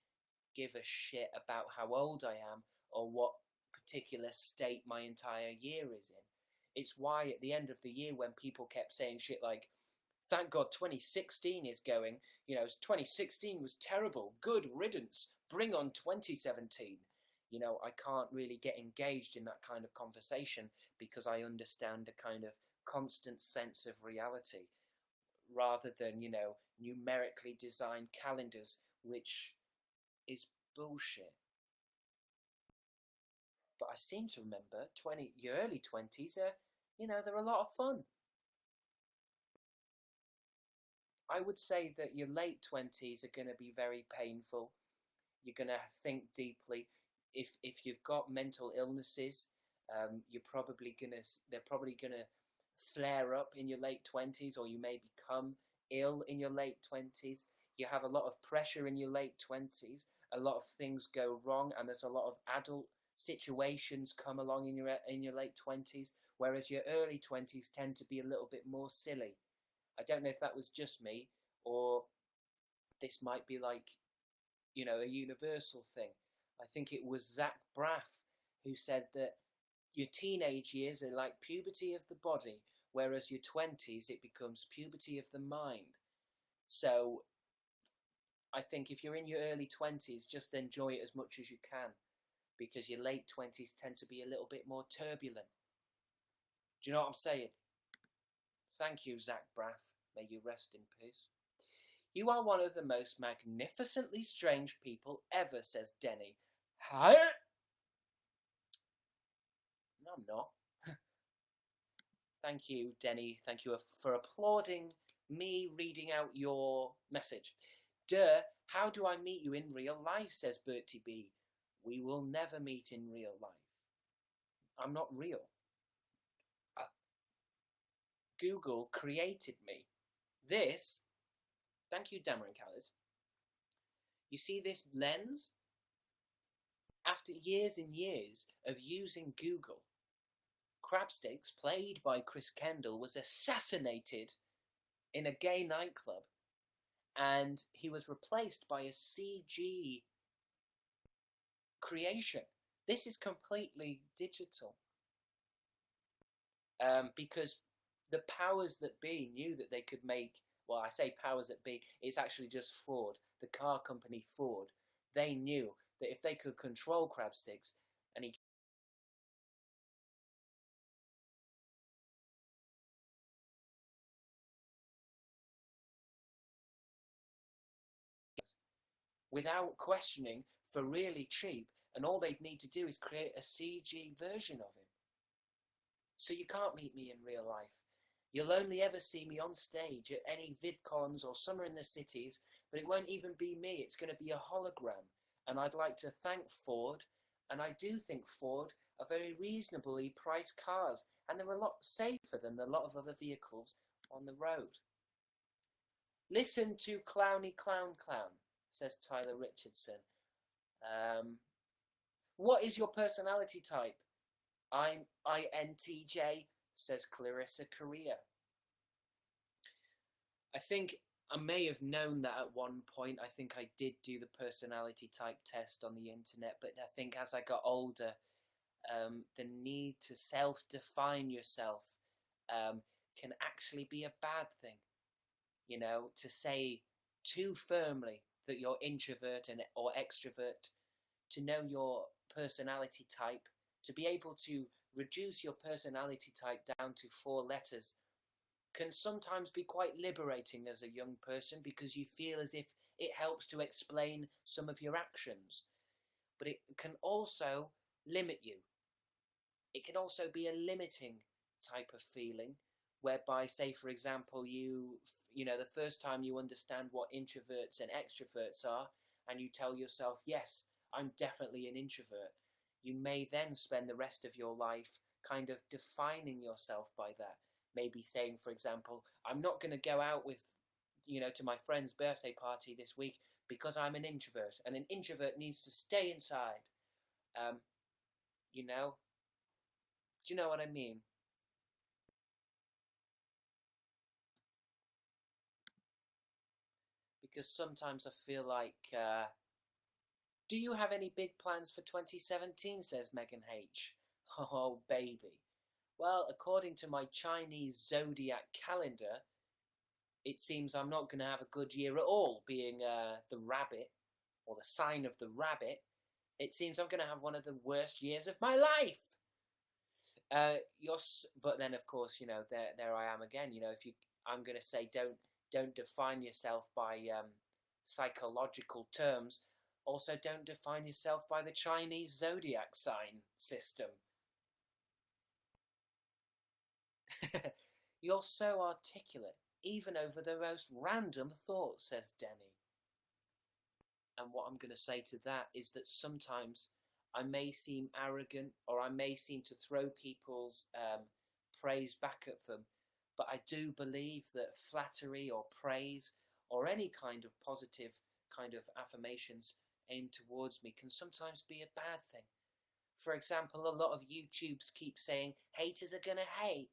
give a shit about how old I am or what particular state my entire year is in. It's why at the end of the year when people kept saying shit like, "Thank God 2016 is going, 2016 was terrible, good riddance, bring on 2017." I can't really get engaged in that kind of conversation because I understand a kind of constant sense of reality rather than, numerically designed calendars, which is bullshit. But I seem to remember your early 20s are, they're a lot of fun. I would say that your late 20s are going to be very painful. You're going to think deeply. If you've got mental illnesses, they're probably gonna flare up in your late 20s, or you may become ill in your late 20s. You have a lot of pressure in your late 20s. A lot of things go wrong, and there's a lot of adult situations come along in your late 20s, whereas your early 20s tend to be a little bit more silly. I don't know if that was just me, or this might be like, a universal thing. I think it was Zach Braff who said that your teenage years are like puberty of the body, whereas your 20s, it becomes puberty of the mind. So I think if you're in your early 20s, just enjoy it as much as you can, because your late 20s tend to be a little bit more turbulent. Do you know what I'm saying? Thank you, Zach Braff. May you rest in peace. "You are one of the most magnificently strange people ever," says Denny. Huh? No, I'm not. Thank you, Denny. Thank you for applauding me reading out your message. "Duh, how do I meet you in real life?" says Bertie B. "We will never meet in real life. I'm not real. Google created me. This, thank you, Dameron Callis. You see this lens? After years and years of using Google, Crabstickz, played by Chris Kendall, was assassinated in a gay nightclub, and he was replaced by a CG creation. This is completely digital. Because the powers that be knew that they could make, well, I say powers that be, it's actually just Ford, the car company Ford. They knew that if they could control Crabstickz, and he without questioning, for really cheap, and all they'd need to do is create a CG version of him. So you can't meet me in real life. You'll only ever see me on stage at any VidCons or Summer in the Cities, but it won't even be me. It's going to be a hologram. And I'd like to thank Ford, and I do think Ford are very reasonably priced cars, and they're a lot safer than a lot of other vehicles on the road. Listen to Clowny Clown Clown, says Tyler Richardson. What is your personality type? I'm INTJ, says Clarissa Correa. I think I may have known that at one point. I think I did do the personality type test on the internet, but I think as I got older, the need to self-define yourself can actually be a bad thing. You know, to say too firmly that you're introvert or extrovert, to know your personality type, to be able to reduce your personality type down to 4 letters can sometimes be quite liberating as a young person, because you feel as if it helps to explain some of your actions. But it can also limit you. It can also be a limiting type of feeling, whereby, say for example, you know, the first time you understand what introverts and extroverts are, and you tell yourself, yes, I'm definitely an introvert, you may then spend the rest of your life kind of defining yourself by that. Maybe saying, for example, I'm not going to go out with, you know, to my friend's birthday party this week because I'm an introvert, and an introvert needs to stay inside. You know? Do you know what I mean? Because sometimes I feel like, do you have any big plans for 2017, says Megan H. Oh, baby. Well, according to my Chinese zodiac calendar, it seems I'm not going to have a good year at all, being the rabbit, or the sign of the rabbit. It seems I'm going to have one of the worst years of my life. But then, of course, you know, there I am again. You know, I'm going to say don't define yourself by psychological terms. Also, don't define yourself by the Chinese zodiac sign system. You're so articulate, even over the most random thoughts, says Denny. And what I'm going to say to that is that sometimes I may seem arrogant, or I may seem to throw people's praise back at them, but I do believe that flattery or praise or any kind of positive kind of affirmations aimed towards me can sometimes be a bad thing. For example, a lot of YouTubes keep saying haters are going to hate,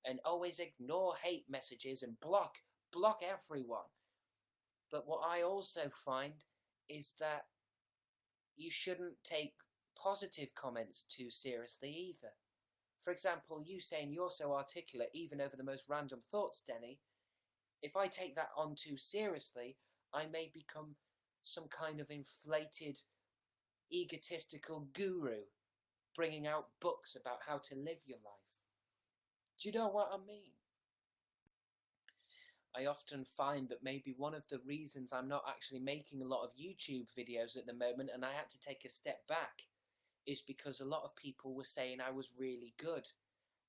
and always ignore hate messages and block everyone. But what I also find is that you shouldn't take positive comments too seriously either. For example, you saying you're so articulate even over the most random thoughts, Denny, if I take that on too seriously, I may become some kind of inflated, egotistical guru, bringing out books about how to live your life. Do you know what I mean? I often find that maybe one of the reasons I'm not actually making a lot of YouTube videos at the moment, and I had to take a step back, is because a lot of people were saying I was really good.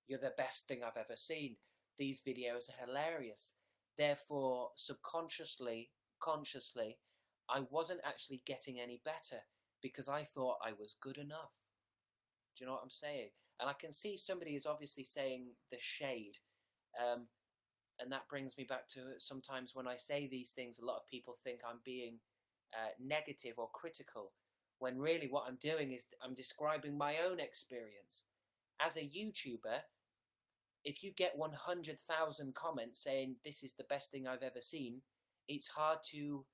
You're the best thing I've ever seen. These videos are hilarious. Therefore, consciously, I wasn't actually getting any better because I thought I was good enough. Do you know what I'm saying? And I can see somebody is obviously saying the shade. And that brings me back to sometimes when I say these things, a lot of people think I'm being negative or critical, when really what I'm doing is I'm describing my own experience. As a YouTuber, if you get 100,000 comments saying this is the best thing I've ever seen, it's hard to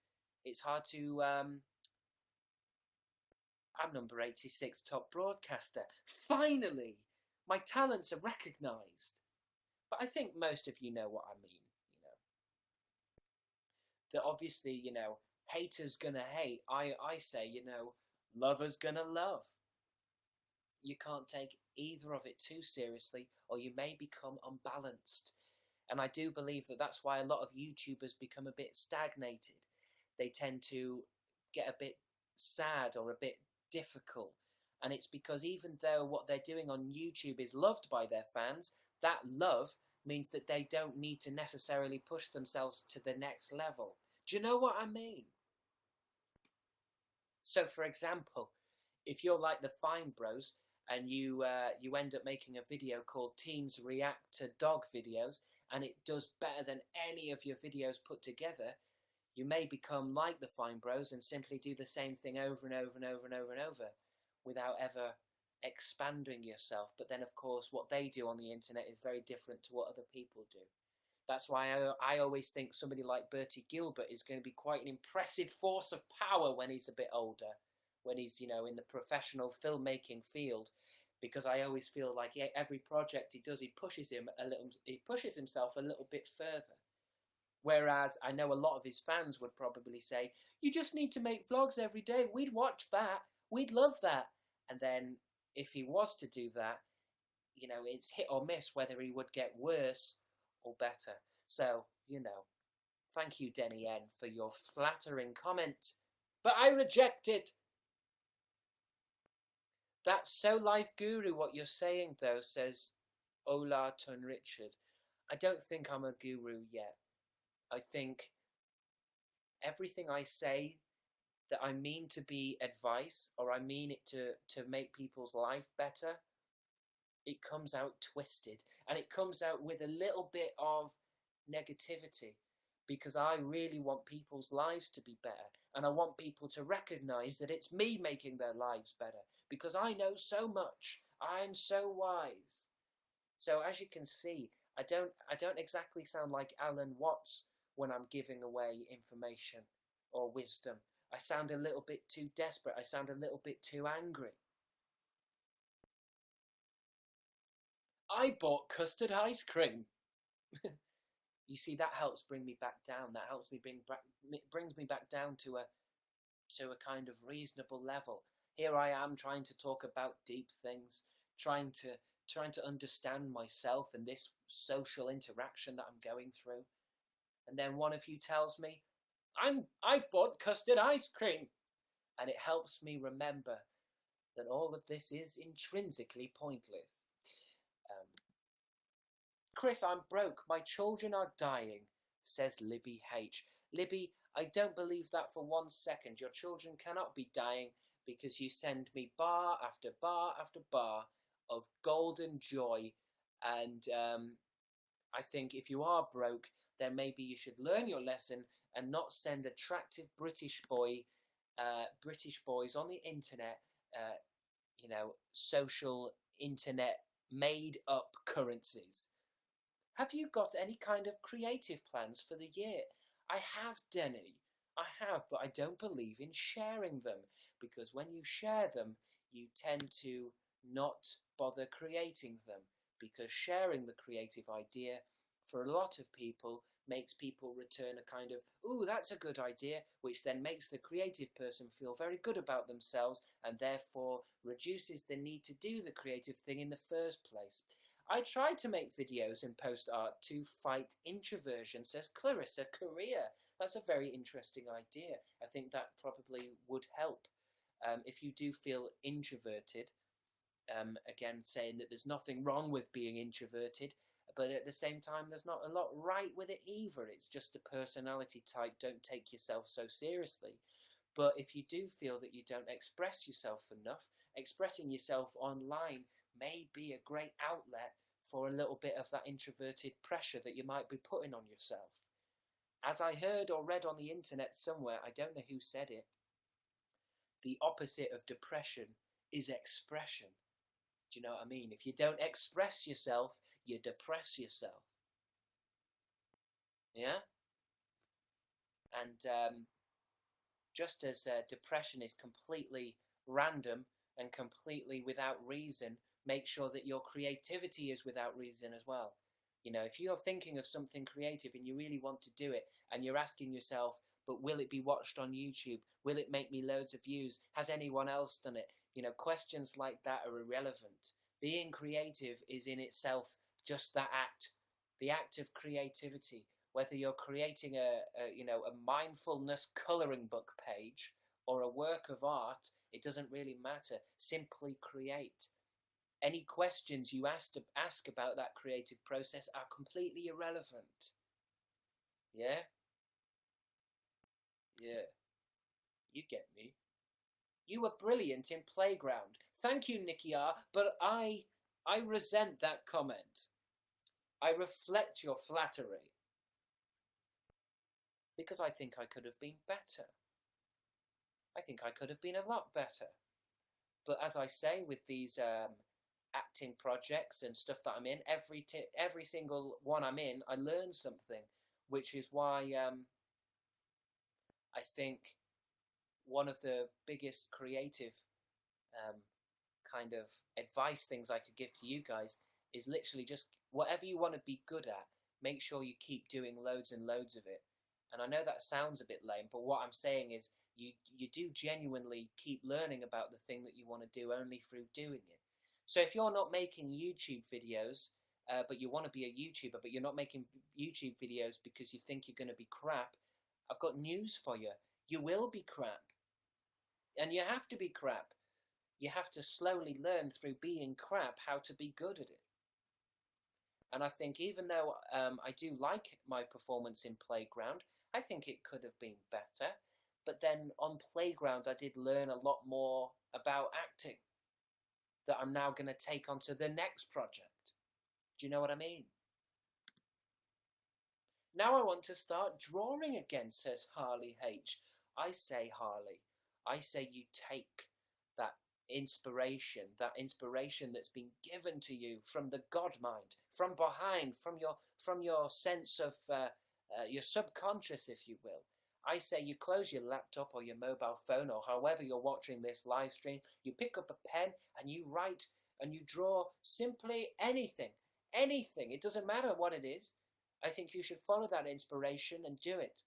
I'm number 86 top broadcaster. Finally, my talents are recognised. But I think most of you know what I mean, you know. That obviously, you know, haters gonna hate. I say, you know, lovers gonna love. You can't take either of it too seriously, or you may become unbalanced. And I do believe that that's why a lot of YouTubers become a bit stagnated. They tend to get a bit sad or a bit difficult. And it's because even though what they're doing on YouTube is loved by their fans, that love means that they don't need to necessarily push themselves to the next level. Do you know what I mean? So, for example, if you're like the Fine Bros and you end up making a video called Teens React to Dog Videos, and it does better than any of your videos put together, you may become like the Fine Bros and simply do the same thing over and over and over and over and over without ever expanding yourself. But then, of course, what they do on the internet is very different to what other people do. That's why I always think somebody like Bertie Gilbert is going to be quite an impressive force of power when he's a bit older, when he's, you know, in the professional filmmaking field, because I always feel like every project he does, he pushes himself a little bit further. Whereas I know a lot of his fans would probably say, you just need to make vlogs every day. We'd watch that. We'd love that. And then if he was to do that, you know, it's hit or miss whether he would get worse or better. So, you know, thank you, Denny N, for your flattering comment. But I reject it. That's so life guru what you're saying, though, says Ola Tun Richard. I don't think I'm a guru yet. I think everything I say that I mean to be advice, or I mean it to make people's life better, it comes out twisted, and it comes out with a little bit of negativity, because I really want people's lives to be better, and I want people to recognise that it's me making their lives better, because I know so much. I'm so wise. So as you can see, I don't exactly sound like Alan Watts when I'm giving away information or wisdom. I sound a little bit too desperate. I sound a little bit too angry. I bought custard ice cream. You see, that helps bring me back down. That helps me brings me back down to a kind of reasonable level. Here I am trying to talk about deep things, trying to understand myself and this social interaction that I'm going through. And then one of you tells me, I've bought custard ice cream. And it helps me remember that all of this is intrinsically pointless. Chris, I'm broke. My children are dying, says Libby H. Libby, I don't believe that for 1 second. Your children cannot be dying because you send me bar after bar after bar of golden joy. And I think if you are broke, then maybe you should learn your lesson and not send attractive British boys on the internet, you know, social internet made up currencies. Have you got any kind of creative plans for the year? I have, Denny. I have, but I don't believe in sharing them, because when you share them, you tend to not bother creating them, because sharing the creative idea for a lot of people makes people return a kind of, ooh, that's a good idea, which then makes the creative person feel very good about themselves and therefore reduces the need to do the creative thing in the first place. I try to make videos and post art to fight introversion, says Clarissa Korea. That's a very interesting idea. I think that probably would help. If you do feel introverted, again, saying that there's nothing wrong with being introverted, but at the same time, there's not a lot right with it either. It's just a personality type. Don't take yourself so seriously. But if you do feel that you don't express yourself enough, expressing yourself online may be a great outlet for a little bit of that introverted pressure that you might be putting on yourself. As I heard or read on the internet somewhere, I don't know who said it, the opposite of depression is expression. Do you know what I mean? If you don't express yourself, you depress yourself. Yeah? And just as depression is completely random and completely without reason, make sure that your creativity is without reason as well. You know, if you're thinking of something creative and you really want to do it, and you're asking yourself, but will it be watched on YouTube? Will it make me loads of views? Has anyone else done it? You know, questions like that are irrelevant. Being creative is in itself just that act, the act of creativity. Whether you're creating a mindfulness colouring book page, or a work of art, it doesn't really matter. Simply create. Any questions you ask about that creative process are completely irrelevant. Yeah? Yeah. You get me. You were brilliant in Playground. Thank you, Nikki R, but I resent that comment. I reflect your flattery. Because I think I could have been better. I think I could have been a lot better. But as I say, with these acting projects and stuff that I'm in, every single one I'm in, I learn something, which is why I think one of the biggest creative kind of advice things I could give to you guys is literally just whatever you want to be good at, make sure you keep doing loads and loads of it. And I know that sounds a bit lame, but what I'm saying is you do genuinely keep learning about the thing that you want to do only through doing it. So if you're not making YouTube videos, but you want to be a YouTuber, but you're not making YouTube videos because you think you're going to be crap, I've got news for you. You will be crap. And you have to be crap. You have to slowly learn through being crap how to be good at it. And I think even though I do like my performance in Playground, I think it could have been better. But then on Playground, I did learn a lot more about acting that I'm now going to take onto the next project. Do you know what I mean? Now I want to start drawing again, says Harley H. I say, Harley, I say you take that inspiration that's been given to you from the God mind, from behind, from your sense of your subconscious, if you will. I say you close your laptop or your mobile phone or however you're watching this live stream, you pick up a pen and you write and you draw simply anything. Anything. It doesn't matter what it is. I think you should follow that inspiration and do it.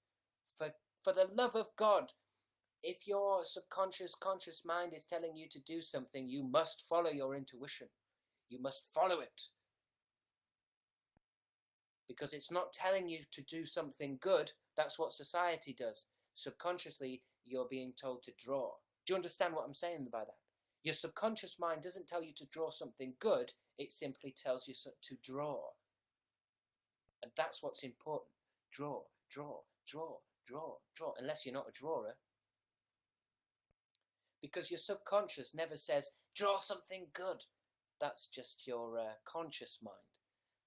For the love of God, if your conscious mind is telling you to do something, you must follow your intuition. You must follow it. Because it's not telling you to do something good. That's what society does. Subconsciously, you're being told to draw. Do you understand what I'm saying by that? Your subconscious mind doesn't tell you to draw something good. It simply tells you to draw. And that's what's important. Draw, draw, draw, draw, draw. Unless you're not a drawer. Because your subconscious never says, draw something good. That's just your conscious mind.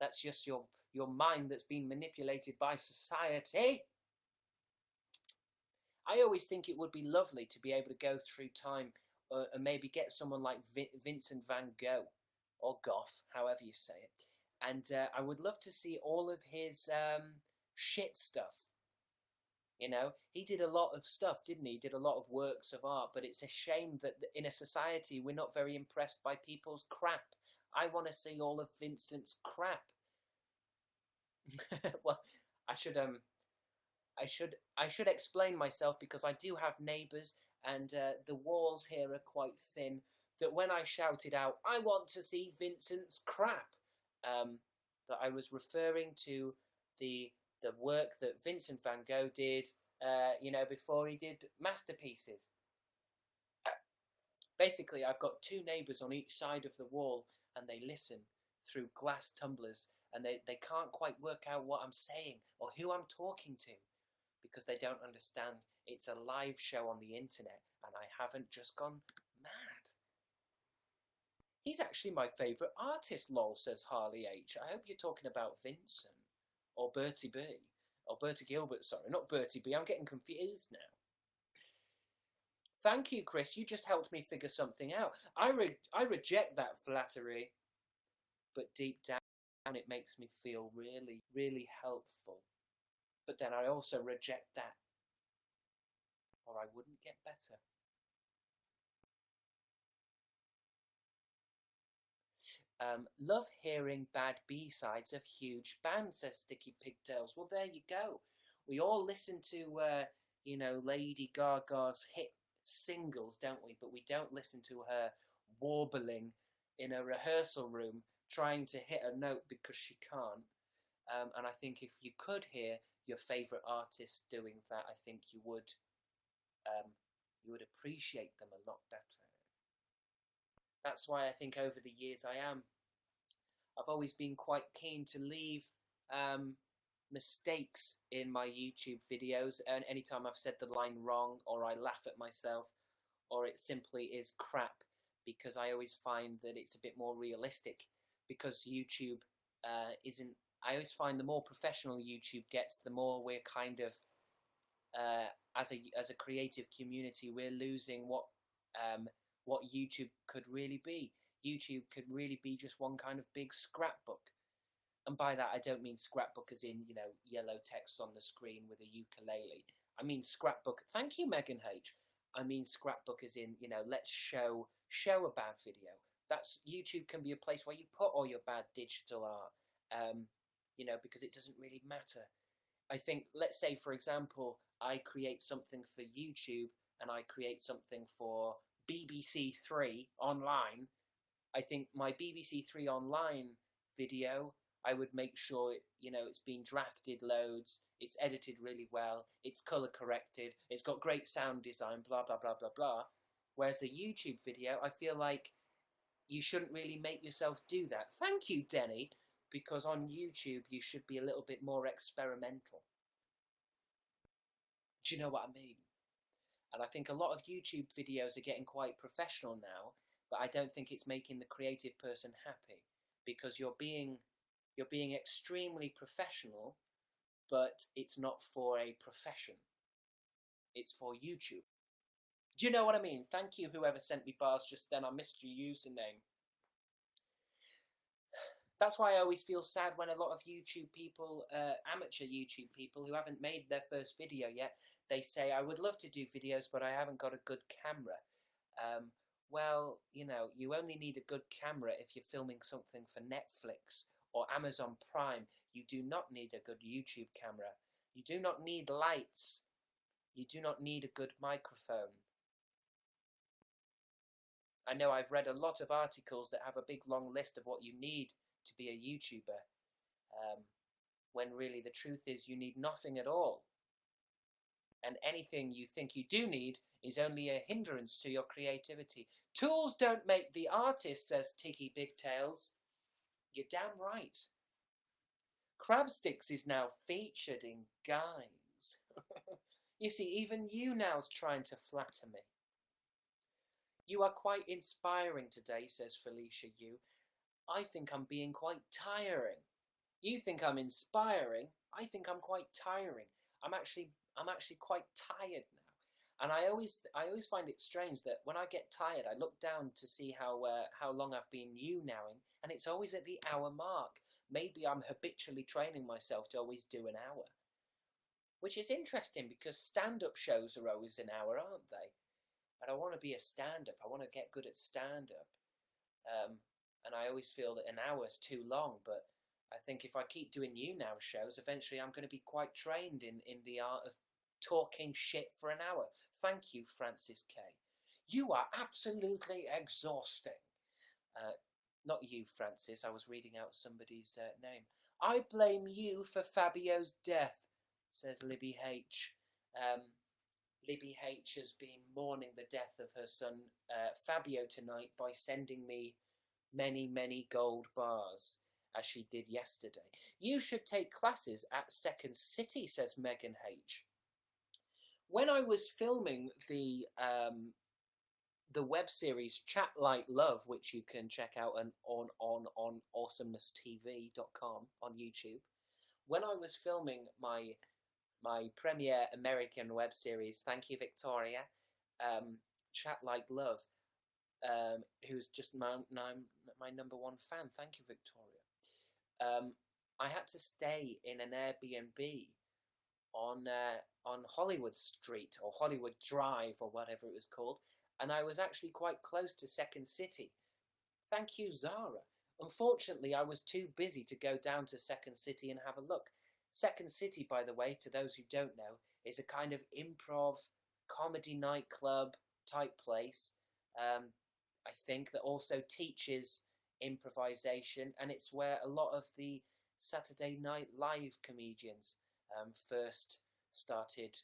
That's just your mind that's been manipulated by society. I always think it would be lovely to be able to go through time and maybe get someone like Vincent van Gogh, or Gough, however you say it. And I would love to see all of his shit stuff. You know, he did a lot of stuff, didn't he? He did a lot of works of art, but it's a shame that in a society we're not very impressed by people's crap. I want to see all of Vincent's crap. Well, I should explain myself because I do have neighbours and the walls here are quite thin. That when I shouted out, "I want to see Vincent's crap," that I was referring to the work that Vincent van Gogh did, before he did masterpieces. Basically, I've got two neighbours on each side of the wall, and they listen through glass tumblers, and they can't quite work out what I'm saying or who I'm talking to, because they don't understand it's a live show on the internet, and I haven't just gone mad. He's actually my favourite artist, lol, says Harley H. I hope you're talking about Vincent. Or Bertie B. Or Bertie Gilbert, sorry, not Bertie B. I'm getting confused now. Thank you, Chris. You just helped me figure something out. I reject that flattery. But deep down, it makes me feel really, really helpful. But then I also reject that. Or I wouldn't get better. Love hearing bad B-sides of huge bands, says Sticky Pigtails. Well, there you go. We all listen to, Lady Gaga's hit singles, don't we? But we don't listen to her warbling in a rehearsal room trying to hit a note because she can't. And I think if you could hear your favourite artist doing that, I think you would you would appreciate them a lot better. That's why I think over the years I've always been quite keen to leave mistakes in my YouTube videos, and anytime I've said the line wrong, or I laugh at myself, or it simply is crap, because I always find that it's a bit more realistic, because YouTube isn't, I always find the more professional YouTube gets, the more we're kind of, as a creative community, we're losing what YouTube could really be. YouTube could really be just one kind of big scrapbook. And by that, I don't mean scrapbook as in, yellow text on the screen with a ukulele. I mean scrapbook. Thank you, Megan H. I mean scrapbook as in, let's show a bad video. That's, YouTube can be a place where you put all your bad digital art, because it doesn't really matter. I think, let's say, for example, I create something for YouTube and I create something for BBC Three online. I think my BBC Three online video, I would make sure, it's been drafted loads, it's edited really well, it's colour corrected, it's got great sound design, blah, blah, blah, blah, blah. Whereas a YouTube video, I feel like you shouldn't really make yourself do that. Thank you, Denny, because on YouTube you should be a little bit more experimental. Do you know what I mean? And I think a lot of YouTube videos are getting quite professional now, but I don't think it's making the creative person happy, because you're being extremely professional, but it's not for a profession. It's for YouTube. Do you know what I mean? Thank you, whoever sent me bars just then. I missed your username. That's why I always feel sad when a lot of YouTube people, amateur YouTube people who haven't made their first video yet, they say, I would love to do videos, but I haven't got a good camera. Well, you only need a good camera if you're filming something for Netflix or Amazon Prime. You do not need a good YouTube camera. You do not need lights. You do not need a good microphone. I know I've read a lot of articles that have a big long list of what you need to be a YouTuber, when really the truth is you need nothing at all. And anything you think you do need is only a hindrance to your creativity. Tools don't make the artist, says Tiggy Bigtails. You're damn right. Crabstickz is now featured in Guys. You see, even YouNow's trying to flatter me. You are quite inspiring today, says Felicia Yu. I think I'm being quite tiring. You think I'm inspiring. I think I'm quite tiring. I'm actually quite tired now. And I always find it strange that when I get tired, I look down to see how long I've been YouNowing, and it's always at the hour mark. Maybe I'm habitually training myself to always do an hour. Which is interesting, because stand-up shows are always an hour, aren't they? And I want to be a stand-up. I want to get good at stand-up. And I always feel that an hour's too long, but I think if I keep doing YouNow shows, eventually I'm going to be quite trained in the art of talking shit for an hour. Thank you, Francis K. You are absolutely exhausting. Not you, Francis. I was reading out somebody's name. I blame you for Fabio's death, says Libby H. Libby H has been mourning the death of her son Fabio tonight by sending me many gold bars, as she did yesterday. You should take classes at Second City, says Megan H. When I was filming the web series Chat Like Love, which you can check out on awesomeness.tv.com on YouTube, when I was filming my premiere American web series, thank you, Victoria, Chat Like Love, who's just my number one fan. Thank you, Victoria. I had to stay in an Airbnb on Hollywood Street or Hollywood Drive or whatever it was called, and I was actually quite close to Second City. Thank you, Zara. Unfortunately, I was too busy to go down to Second City and have a look. Second City, by the way, to those who don't know, is a kind of improv comedy nightclub type place. I think that also teaches improvisation, and it's where a lot of the Saturday Night Live comedians first started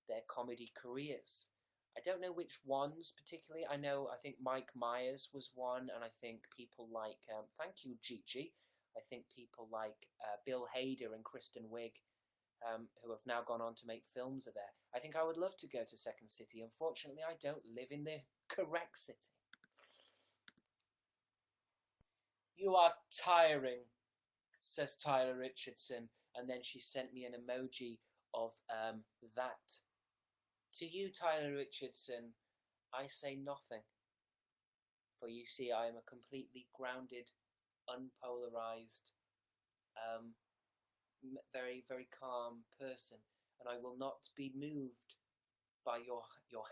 their comedy careers. I don't know which ones particularly. I think Mike Myers was one, and I think people like, thank you, Gigi. I think people like Bill Hader and Kristen Wiig, who have now gone on to make films, are there. I think I would love to go to Second City. Unfortunately, I don't live in the correct city. You are tiring, says Tyler Richardson, and then she sent me an emoji of that. To you, Tyler Richardson, I say nothing, for you see I am a completely grounded, unpolarized, very, very calm person, and I will not be moved by your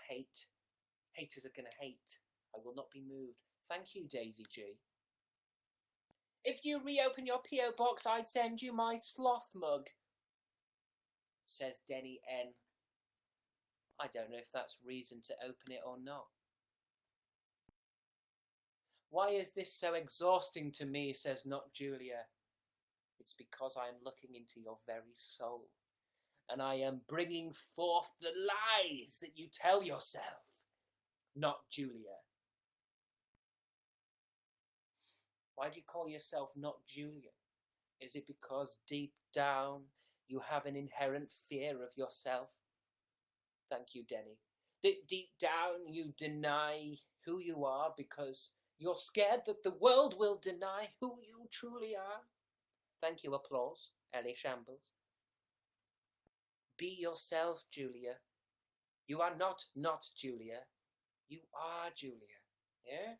hate. Haters are going to hate. I will not be moved. Thank you, Daisy G. If you reopen your P.O. box, I'd send you my sloth mug, says Denny N. I don't know if that's reason to open it or not. Why is this so exhausting to me, says Not Julia. It's because I am looking into your very soul, and I am bringing forth the lies that you tell yourself. Not Julia. Why do you call yourself Not Julia? Is it because deep down you have an inherent fear of yourself? Thank you, Denny. That deep down you deny who you are because you're scared that the world will deny who you truly are? Thank you, applause, Ellie Shambles. Be yourself, Julia. You are not Julia. You are Julia. Yeah?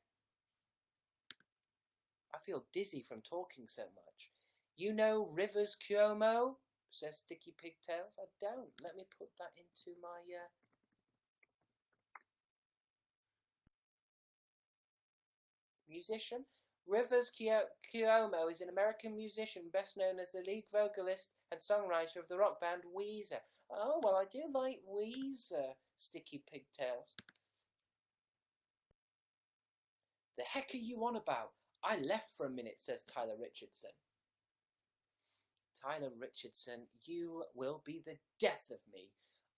I feel dizzy from talking so much. You know Rivers Cuomo? Says Sticky Pigtails. I don't. Let me put that into my... musician. Rivers Cuomo is an American musician best known as the lead vocalist and songwriter of the rock band Weezer. Oh, well, I do like Weezer, Sticky Pigtails. The heck are you on about? I left for a minute, says Tyler Richardson. Tyler Richardson, you will be the death of me.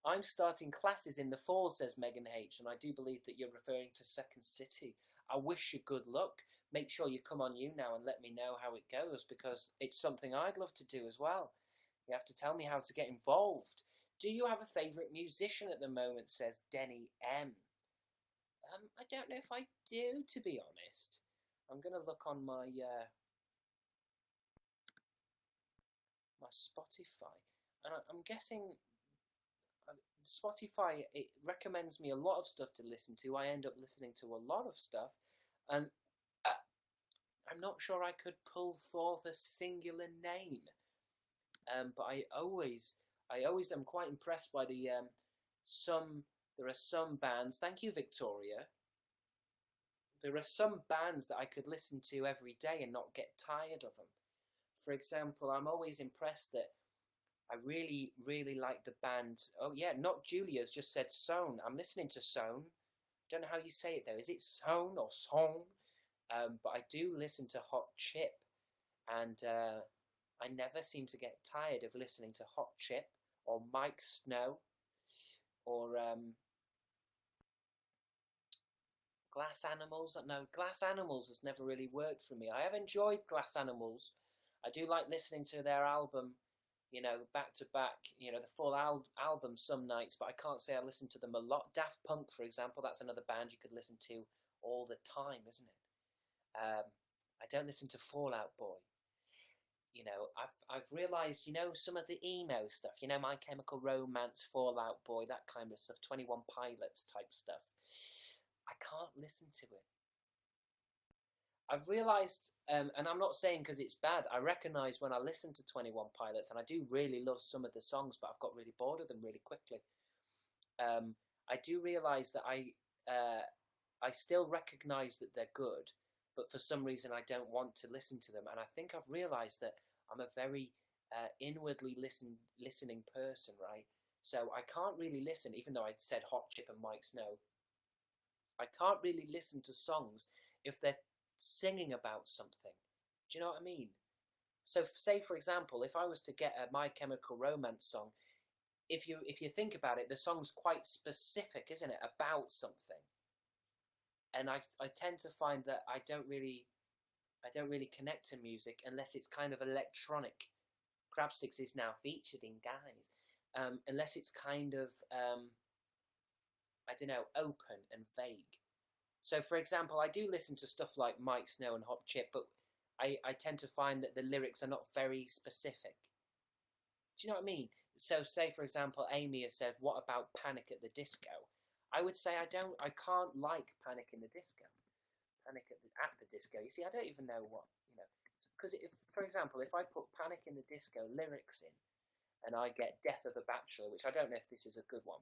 I'm starting classes in the fall, says Megan H, and I do believe that you're referring to Second City. I wish you good luck. Make sure you come on YouNow and let me know how it goes, because it's something I'd love to do as well. You have to tell me how to get involved. Do you have a favourite musician at the moment, says Denny M. I don't know if I do, to be honest. I'm going to look on my my Spotify, and I'm guessing Spotify, it recommends me a lot of stuff to listen to. I end up listening to a lot of stuff, and I'm not sure I could pull forth a singular name. But I always am quite impressed by the there are some bands. Thank you, Victoria. There are some bands that I could listen to every day and not get tired of them. For example, I'm always impressed that I really, really like the band. Oh yeah, Not Julia's just said Sown. I'm listening to Sown. Don't know how you say it though. Is it Sown or Sown? But I do listen to Hot Chip, and I never seem to get tired of listening to Hot Chip or Mike Snow or Glass Animals. No, Glass Animals has never really worked for me. I have enjoyed Glass Animals. I do like listening to their album, you know, back to back, you know, the full album some nights, but I can't say I listen to them a lot. Daft Punk, for example, that's another band you could listen to all the time, isn't it? I don't listen to Fall Out Boy. You know, I've realised, you know, some of the emo stuff, you know, My Chemical Romance, Fall Out Boy, that kind of stuff, 21 Pilots type stuff. I can't listen to it. I've realised, and I'm not saying because it's bad, I recognise when I listen to 21 Pilots, and I do really love some of the songs, but I've got really bored of them really quickly. I do realise that I still recognise that they're good, but for some reason I don't want to listen to them, and I think I've realised that I'm a very inwardly listening person, right? So I can't really listen, even though I said Hot Chip and Mike Snow, I can't really listen to songs if they're singing about something. Do you know what I mean? So say, for example, if I was to get a My Chemical Romance song, if you think about it, the song's quite specific, isn't it, about something. And I tend to find that I don't really connect to music unless it's kind of electronic. Crabstickz is now featured in Guys. Unless it's kind of I don't know, open and vague. So, for example, I do listen to stuff like Mike Snow and Hot Chip, but I tend to find that the lyrics are not very specific. Do you know what I mean? So, say, for example, Amy has said, what about Panic at the Disco? I would say I can't like Panic in the Disco. Panic at the Disco. You see, I don't even know what, because, for example, if I put Panic in the Disco lyrics in, and I get Death of a Bachelor, which I don't know if this is a good one,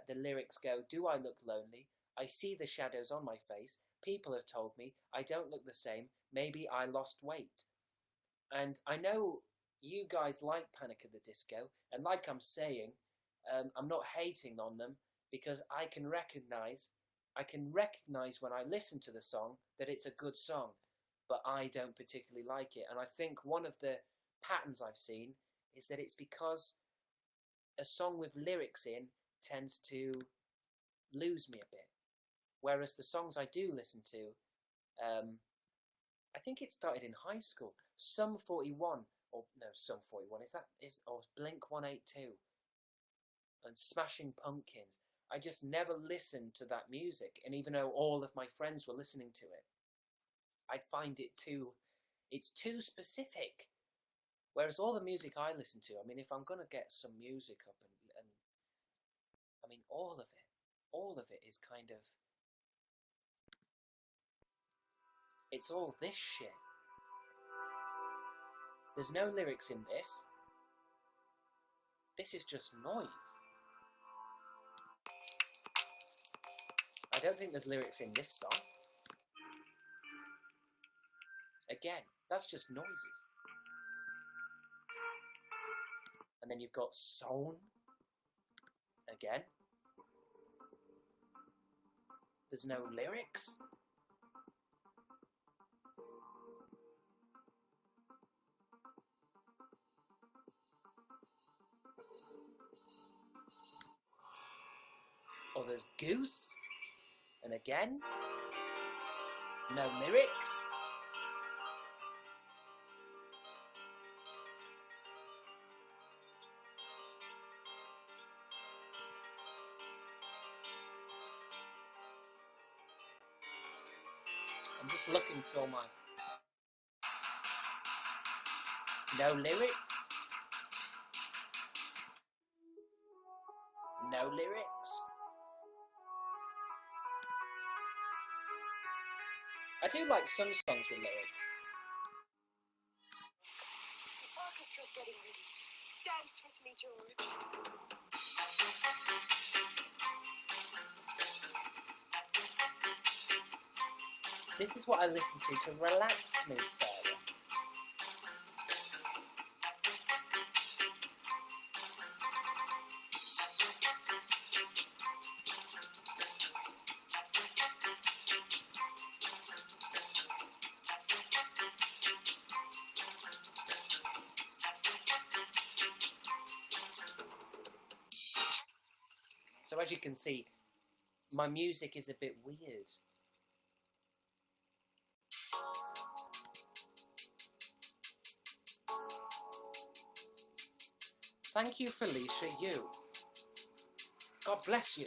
the lyrics go, do I look lonely? I see the shadows on my face. People have told me I don't look the same. Maybe I lost weight. And I know you guys like Panic at the Disco, and like I'm saying, I'm not hating on them, because I can recognize when I listen to the song that it's a good song, but I don't particularly like it. And I think one of the patterns I've seen is that it's because a song with lyrics in tends to lose me a bit, whereas the songs I do listen to, I think it started in high school. Sum 41, or no, Sum 41 or Blink 182, and Smashing Pumpkins. I just never listened to that music, and even though all of my friends were listening to it, I'd find it's too specific. Whereas all the music I listen to, I mean, if I'm gonna get some music up and I mean, all of it is kind of, it's all this shit. There's no lyrics in this. This is just noise. I don't think there's lyrics in this song. Again, that's just noises. And then you've got Sown. Again. There's no lyrics. Or there's Goose. And again, no lyrics. I'm just looking through my... No lyrics. No lyrics. I do like some songs with lyrics. The orchestra's getting ready. Dance with me, George. This is what I listen to relax me, Sarah. So as you can see, my music is a bit weird. Thank you, Felicia, you. God bless you.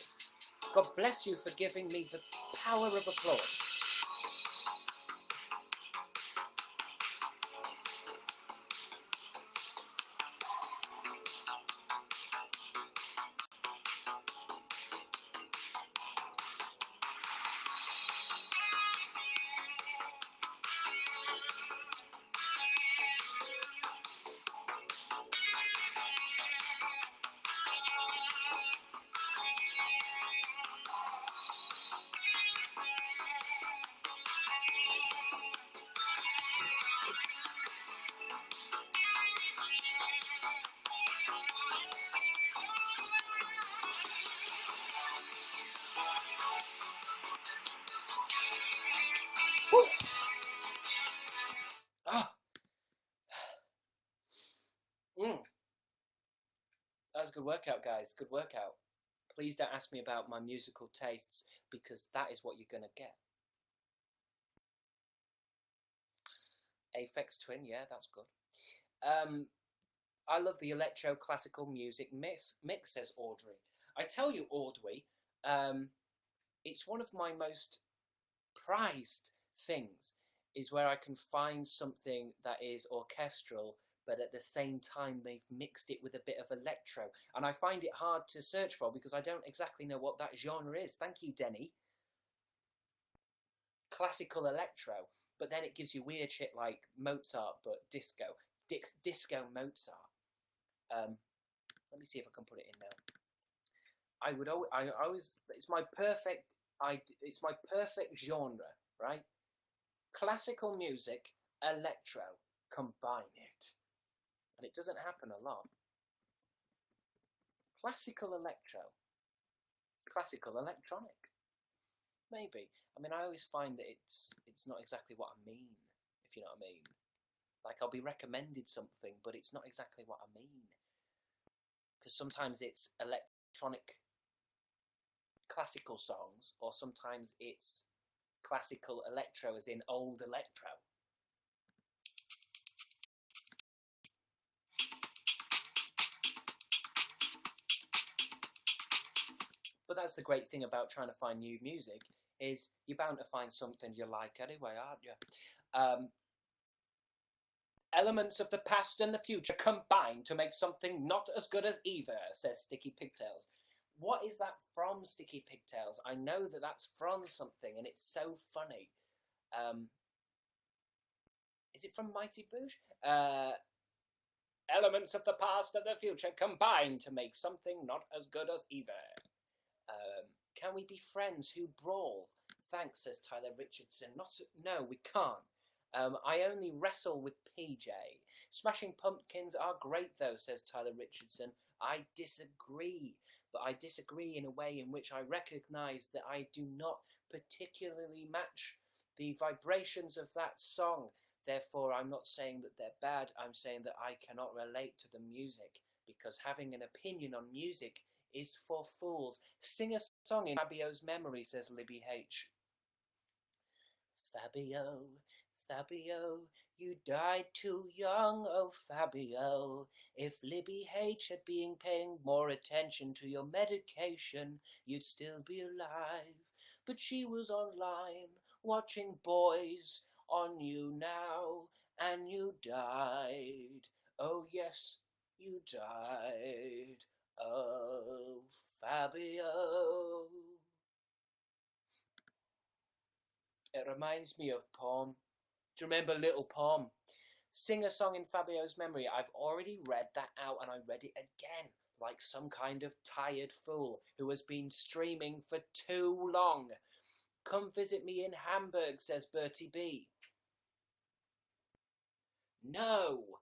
God bless you for giving me the power of applause. Woo. Oh. That's good. Good workout, guys. Good workout. Please don't ask me about my musical tastes, because that is what you're going to get. Aphex Twin, yeah, that's good. I love the electro classical music mix, says Audrey. I tell you, Audrey, it's one of my most prized things, is where I can find something that is orchestral, but at the same time they've mixed it with a bit of electro. And I find it hard to search for because I don't exactly know what that genre is. Thank you, Denny. Classical electro, but then it gives you weird shit like Mozart, but disco. Disco Mozart. Let me see if I can put it in now. I always, it's my perfect genre, right? Classical music, electro, combine it. And it doesn't happen a lot. Classical electro. Classical electronic. Maybe. I mean, I always find that it's not exactly what I mean, if you know what I mean. Like, I'll be recommended something, but it's not exactly what I mean. Because sometimes it's electronic classical songs, or sometimes it's classical electro, as in old electro. But that's the great thing about trying to find new music, is you're bound to find something you like anyway, aren't you? Elements of the past and the future combine to make something not as good as either, says Sticky Pigtails. What is that from, Sticky Pigtails? I know that that's from something, and it's so funny. Is it from Mighty Boosh? Elements of the past and the future combine to make something not as good as either. Can we be friends who brawl? Thanks, says Tyler Richardson. No, we can't. I only wrestle with PJ. Smashing Pumpkins are great, though, says Tyler Richardson. I disagree, but I disagree in a way in which I recognise that I do not particularly match the vibrations of that song. Therefore, I'm not saying that they're bad. I'm saying that I cannot relate to the music, because having an opinion on music is for fools. Sing a song in Fabio's memory, says Libby H. Fabio, you died too young, oh Fabio. If Libby H had been paying more attention to your medication, you'd still be alive. But she was online, watching boys on YouNow, and you died. Oh yes, you died. Oh, Fabio. It reminds me of Pom. Do you remember Little Pom? Sing a song in Fabio's memory. I've already read that out, and I read it again, like some kind of tired fool who has been streaming for too long. Come visit me in Hamburg, says Bertie B. No.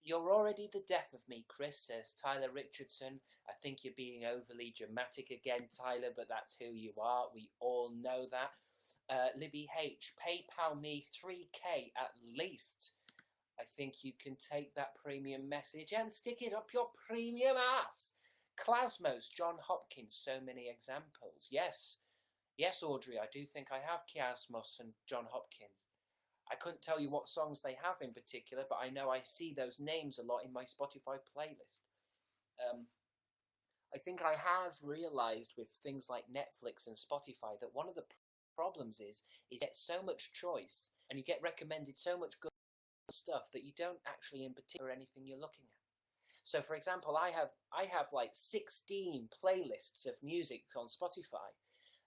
You're already the death of me, Chris, says Tyler Richardson. I think you're being overly dramatic again, Tyler, but that's who you are. We all know that. Libby H, PayPal me 3k at least. I think you can take that premium message and stick it up your premium ass. Klasmos, John Hopkins, so many examples. Yes, Audrey, I do think I have Kiasmos and John Hopkins. I couldn't tell you what songs they have in particular, but I know I see those names a lot in my Spotify playlist. I think I have realised with things like Netflix and Spotify that one of the problems is you get so much choice and you get recommended so much good stuff that you don't actually in particular anything you're looking at. So, for example, I have like 16 playlists of music on Spotify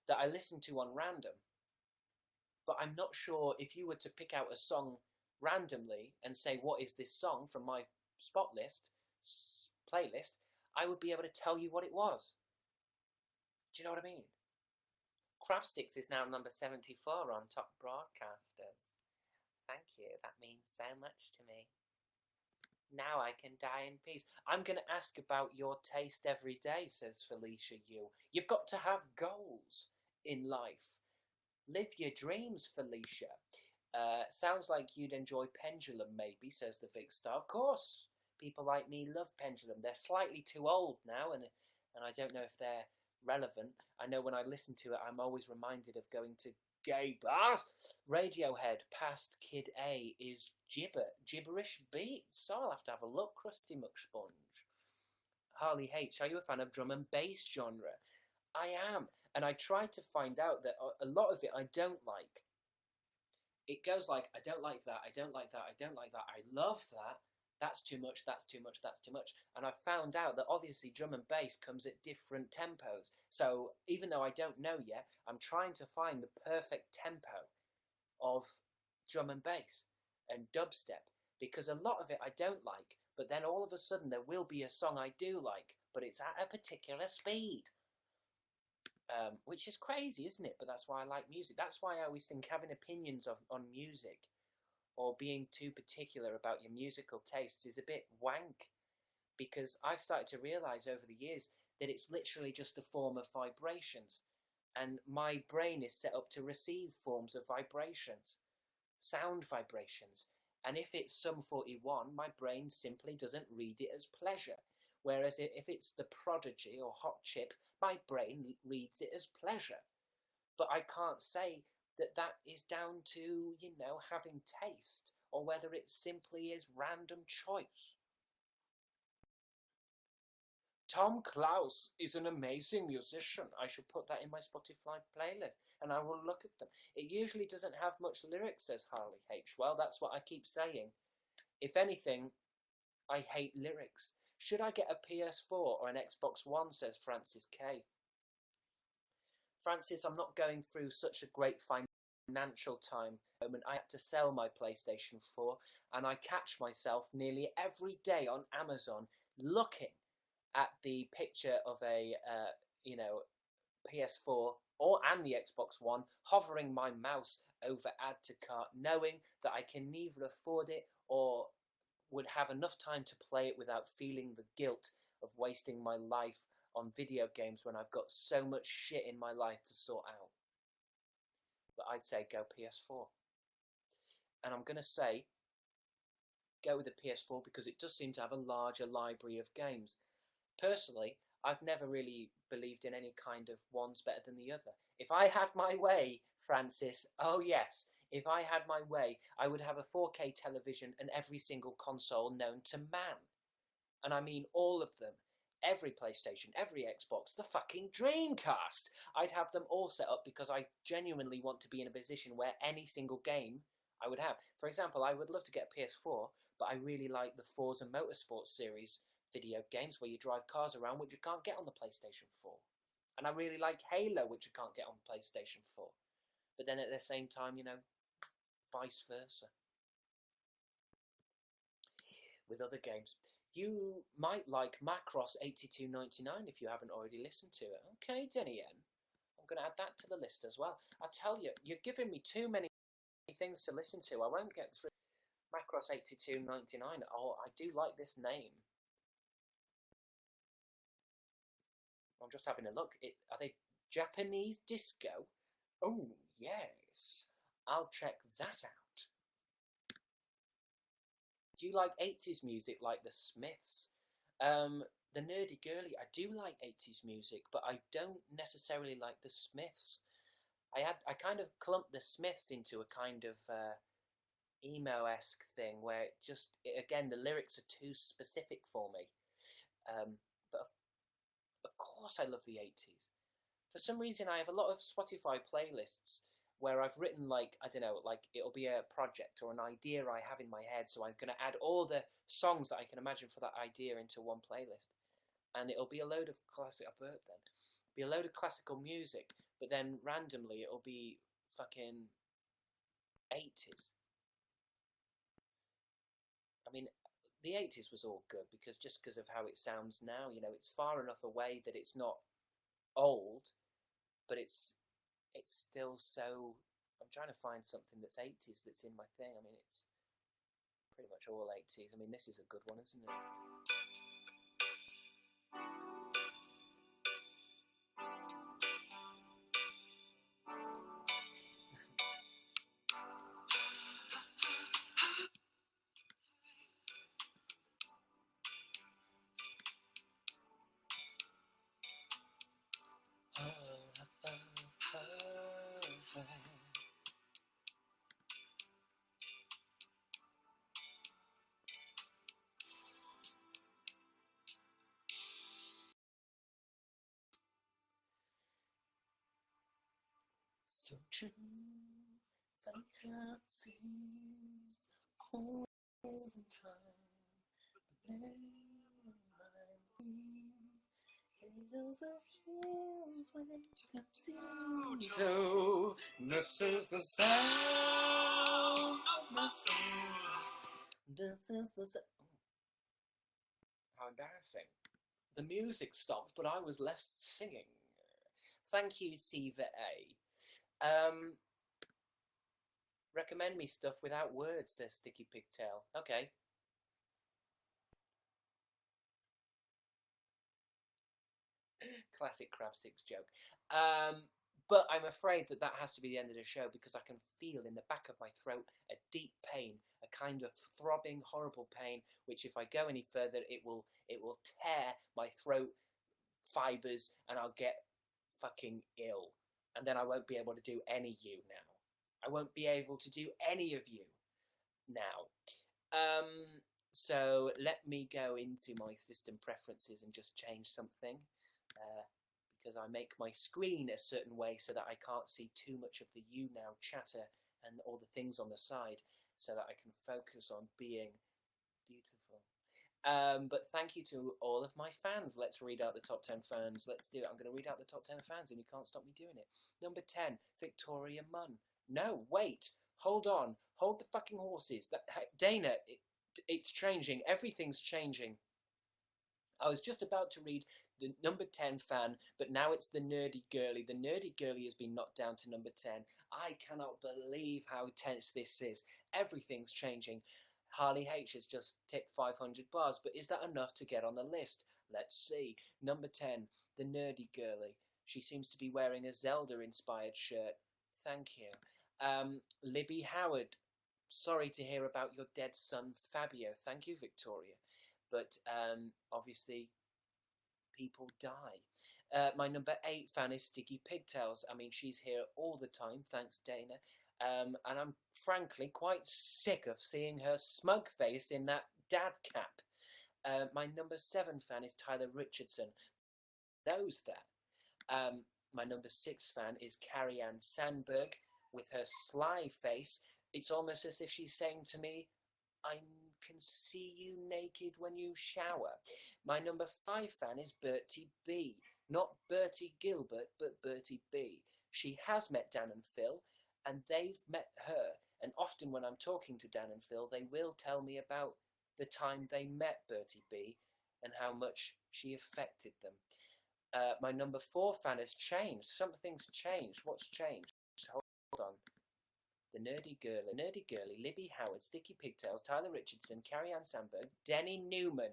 that I listen to on random. But I'm not sure if you were to pick out a song randomly and say, what is this song from my playlist, I would be able to tell you what it was. Do you know what I mean? Crabstickz is now number 74 on Top Broadcasters. Thank you, that means so much to me. Now I can die in peace. I'm going to ask about your taste every day, says Felicia Yu. You've got to have goals in life. Live your dreams, Felicia. Sounds like you'd enjoy Pendulum, maybe, says the Big Star. Of course. People like me love Pendulum. They're slightly too old now, and I don't know if they're relevant. I know when I listen to it, I'm always reminded of going to gay bars. Radiohead, Past Kid A is gibberish beats. So I'll have to have a look. Krusty McSponge. Harley H, are you a fan of drum and bass genre? I am, and I tried to find out that a lot of it I don't like. It goes like, I don't like that, I don't like that, I don't like that, I love that, that's too much, that's too much, that's too much. And I found out that obviously drum and bass comes at different tempos. So even though I don't know yet, I'm trying to find the perfect tempo of drum and bass and dubstep, because a lot of it I don't like, but then all of a sudden there will be a song I do like, but it's at a particular speed. Which is crazy, isn't it? But that's why I like music. That's why I always think having opinions on music or being too particular about your musical tastes is a bit wank, because I've started to realise over the years that it's literally just a form of vibrations, and my brain is set up to receive forms of vibrations, sound vibrations, and if it's sum 41, my brain simply doesn't read it as pleasure. Whereas if it's the Prodigy or Hot Chip, my brain reads it as pleasure. But I can't say that that is down to, you know, having taste, or whether it simply is random choice. Tom Klaus is an amazing musician. I should put that in my Spotify playlist, and I will look at them. It usually doesn't have much lyrics, says Harley H. Well, that's what I keep saying. If anything, I hate lyrics. Should I get a PS4 or an Xbox One, says Francis K. Francis, I'm not going through such a great financial time moment. I had to sell my PlayStation 4, and I catch myself nearly every day on Amazon looking at the picture of a PS4 and the Xbox One, hovering my mouse over add to cart, knowing that I can neither afford it or would have enough time to play it without feeling the guilt of wasting my life on video games when I've got so much shit in my life to sort out. But I'd say go PS4. And I'm going to say go with the PS4 because it does seem to have a larger library of games. Personally, I've never really believed in any kind of one's better than the other. If I had my way, Francis, oh yes, if I had my way, I would have a 4K television and every single console known to man. And I mean all of them. Every PlayStation, every Xbox, the fucking Dreamcast. I'd have them all set up because I genuinely want to be in a position where any single game I would have. For example, I would love to get a PS4, but I really like the Forza Motorsport series video games where you drive cars around, which you can't get on the PlayStation 4. And I really like Halo, which you can't get on PlayStation 4. But then at the same time, you know, vice versa with other games. You might like Macross 8299 if you haven't already listened to it. Okay, Denny N. I'm going to add that to the list as well. I tell you, you're giving me too many things to listen to. I won't get through Macross 8299. Oh, I do like this name. I'm just having a look. Are they Japanese disco? Oh, yes. I'll check that out. Do you like 80s music like the Smiths? The Nerdy Girly, I do like 80s music, but I don't necessarily like the Smiths. I kind of clumped the Smiths into a kind of emo-esque thing where again, the lyrics are too specific for me. But of course I love the 80s. For some reason, I have a lot of Spotify playlists where I've written, like, I don't know, like, it'll be a project or an idea I have in my head, so I'm going to add all the songs that I can imagine for that idea into one playlist. And it'll be a load of be a load of classical music, but then randomly it'll be fucking 80s. I mean, the 80s was all good because of how it sounds now, you know, it's far enough away that it's not old, but it's still so. I'm trying to find something that's 80s that's in my thing. I mean, it's pretty much all 80s. I mean, this is a good one, isn't it? so true. Funny how it seems always in time. But now my dreams head over heels when it's up to go. This is the sound of my soul. This is the sound. How embarrassing. The music stopped, but I was left singing. Thank you, Siva A. Recommend me stuff without words, says Sticky Pigtail. Okay. Classic Crabstickz joke. But I'm afraid that has to be the end of the show because I can feel in the back of my throat a deep pain, a kind of throbbing, horrible pain, which if I go any further, it will tear my throat fibers and I'll get fucking ill. And then I won't be able to do any YouNow. I won't be able to do any of you now. So let me go into my system preferences and just change something. Because I make my screen a certain way so that I can't see too much of the YouNow chatter and all the things on the side so that I can focus on being beautiful. But thank you to all of my fans. Let's read out the top 10 fans. Let's do it. I'm going to read out the top 10 fans and you can't stop me doing it. Number 10, Victoria Munn. No, wait. Hold on. Hold the fucking horses. Dana, it's changing. Everything's changing. I was just about to read the number 10 fan, but now it's the Nerdy Girly. The Nerdy Girly has been knocked down to number 10. I cannot believe how tense this is. Everything's changing. Harley H has just ticked 500 bars, but is that enough to get on the list? Let's see. Number 10, the Nerdy Girly. She seems to be wearing a Zelda-inspired shirt. Thank you. Libby Howard. Sorry to hear about your dead son, Fabio. Thank you, Victoria. But obviously, people die. My number 8 fan is Sticky Pigtails. I mean, she's here all the time. Thanks, Dana. And I'm frankly quite sick of seeing her smug face in that dad cap. My number 7 fan is Tyler Richardson. Knows that. My number 6 fan is Carrie Ann Sandberg with her sly face. It's almost as if she's saying to me, I can see you naked when you shower. My number 5 fan is Bertie B. Not Bertie Gilbert, but Bertie B. She has met Dan and Phil, and they've met her. And often when I'm talking to Dan and Phil, they will tell me about the time they met Bertie B and how much she affected them. My number 4 fan has changed. Something's changed. What's changed? Hold on. The Nerdy Girly, Libby Howard, Sticky Pigtails, Tyler Richardson, Carrie Ann Sandberg, Denny Newman.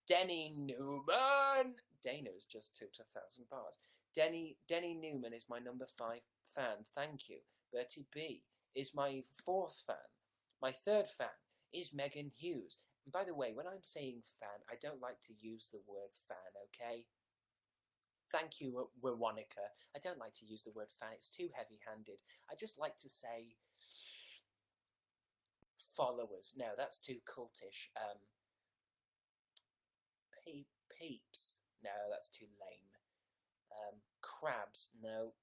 Denny Newman! Dana has just tipped 1,000 bars. Denny Newman is my number 5 fan. Thank you. Bertie B is my 4th fan. My 3rd fan is Megan Hughes. And by the way, when I'm saying fan, I don't like to use the word fan, okay? Thank you, Weronica. I don't like to use the word fan. It's too heavy-handed. I just like to say followers. No, that's too cultish. Peeps. No, that's too lame. Crabs. No,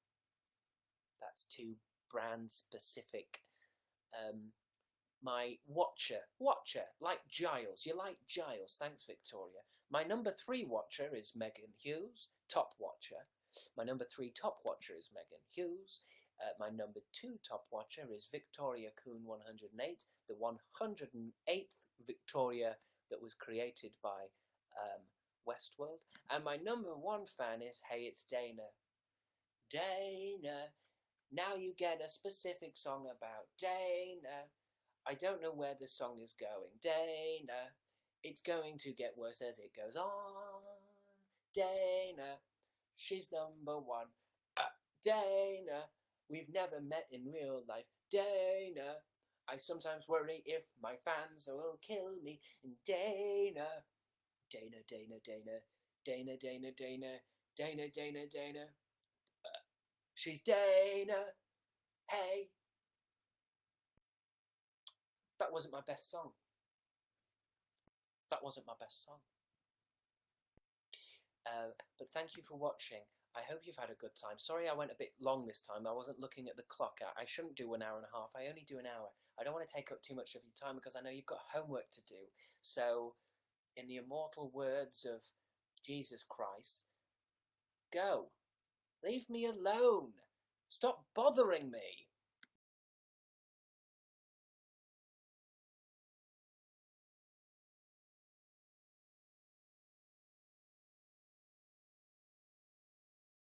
that's too brand-specific. My watcher, like Giles. You like Giles. Thanks, Victoria. My number 3 watcher is Megan Hughes, top watcher. My number 3 top watcher is Megan Hughes. My number 2 top watcher is Victoria Coon 108, the 108th Victoria that was created by Westworld. And my number 1 fan is Hey, it's Dana. Dana, now you get a specific song about Dana. I don't know where the song is going. Dana, it's going to get worse as it goes on. Dana, she's number 1. Dana, we've never met in real life. Dana, I sometimes worry if my fans will kill me. And Dana, Dana. She's Dana. Hey. That wasn't my best song. But thank you for watching. I hope you've had a good time. Sorry I went a bit long this time. I wasn't looking at the clock. I shouldn't do 1 hour and a half. I only do an hour. I don't want to take up too much of your time because I know you've got homework to do. So, in the immortal words of Jesus Christ, go. Leave me alone. Stop bothering me.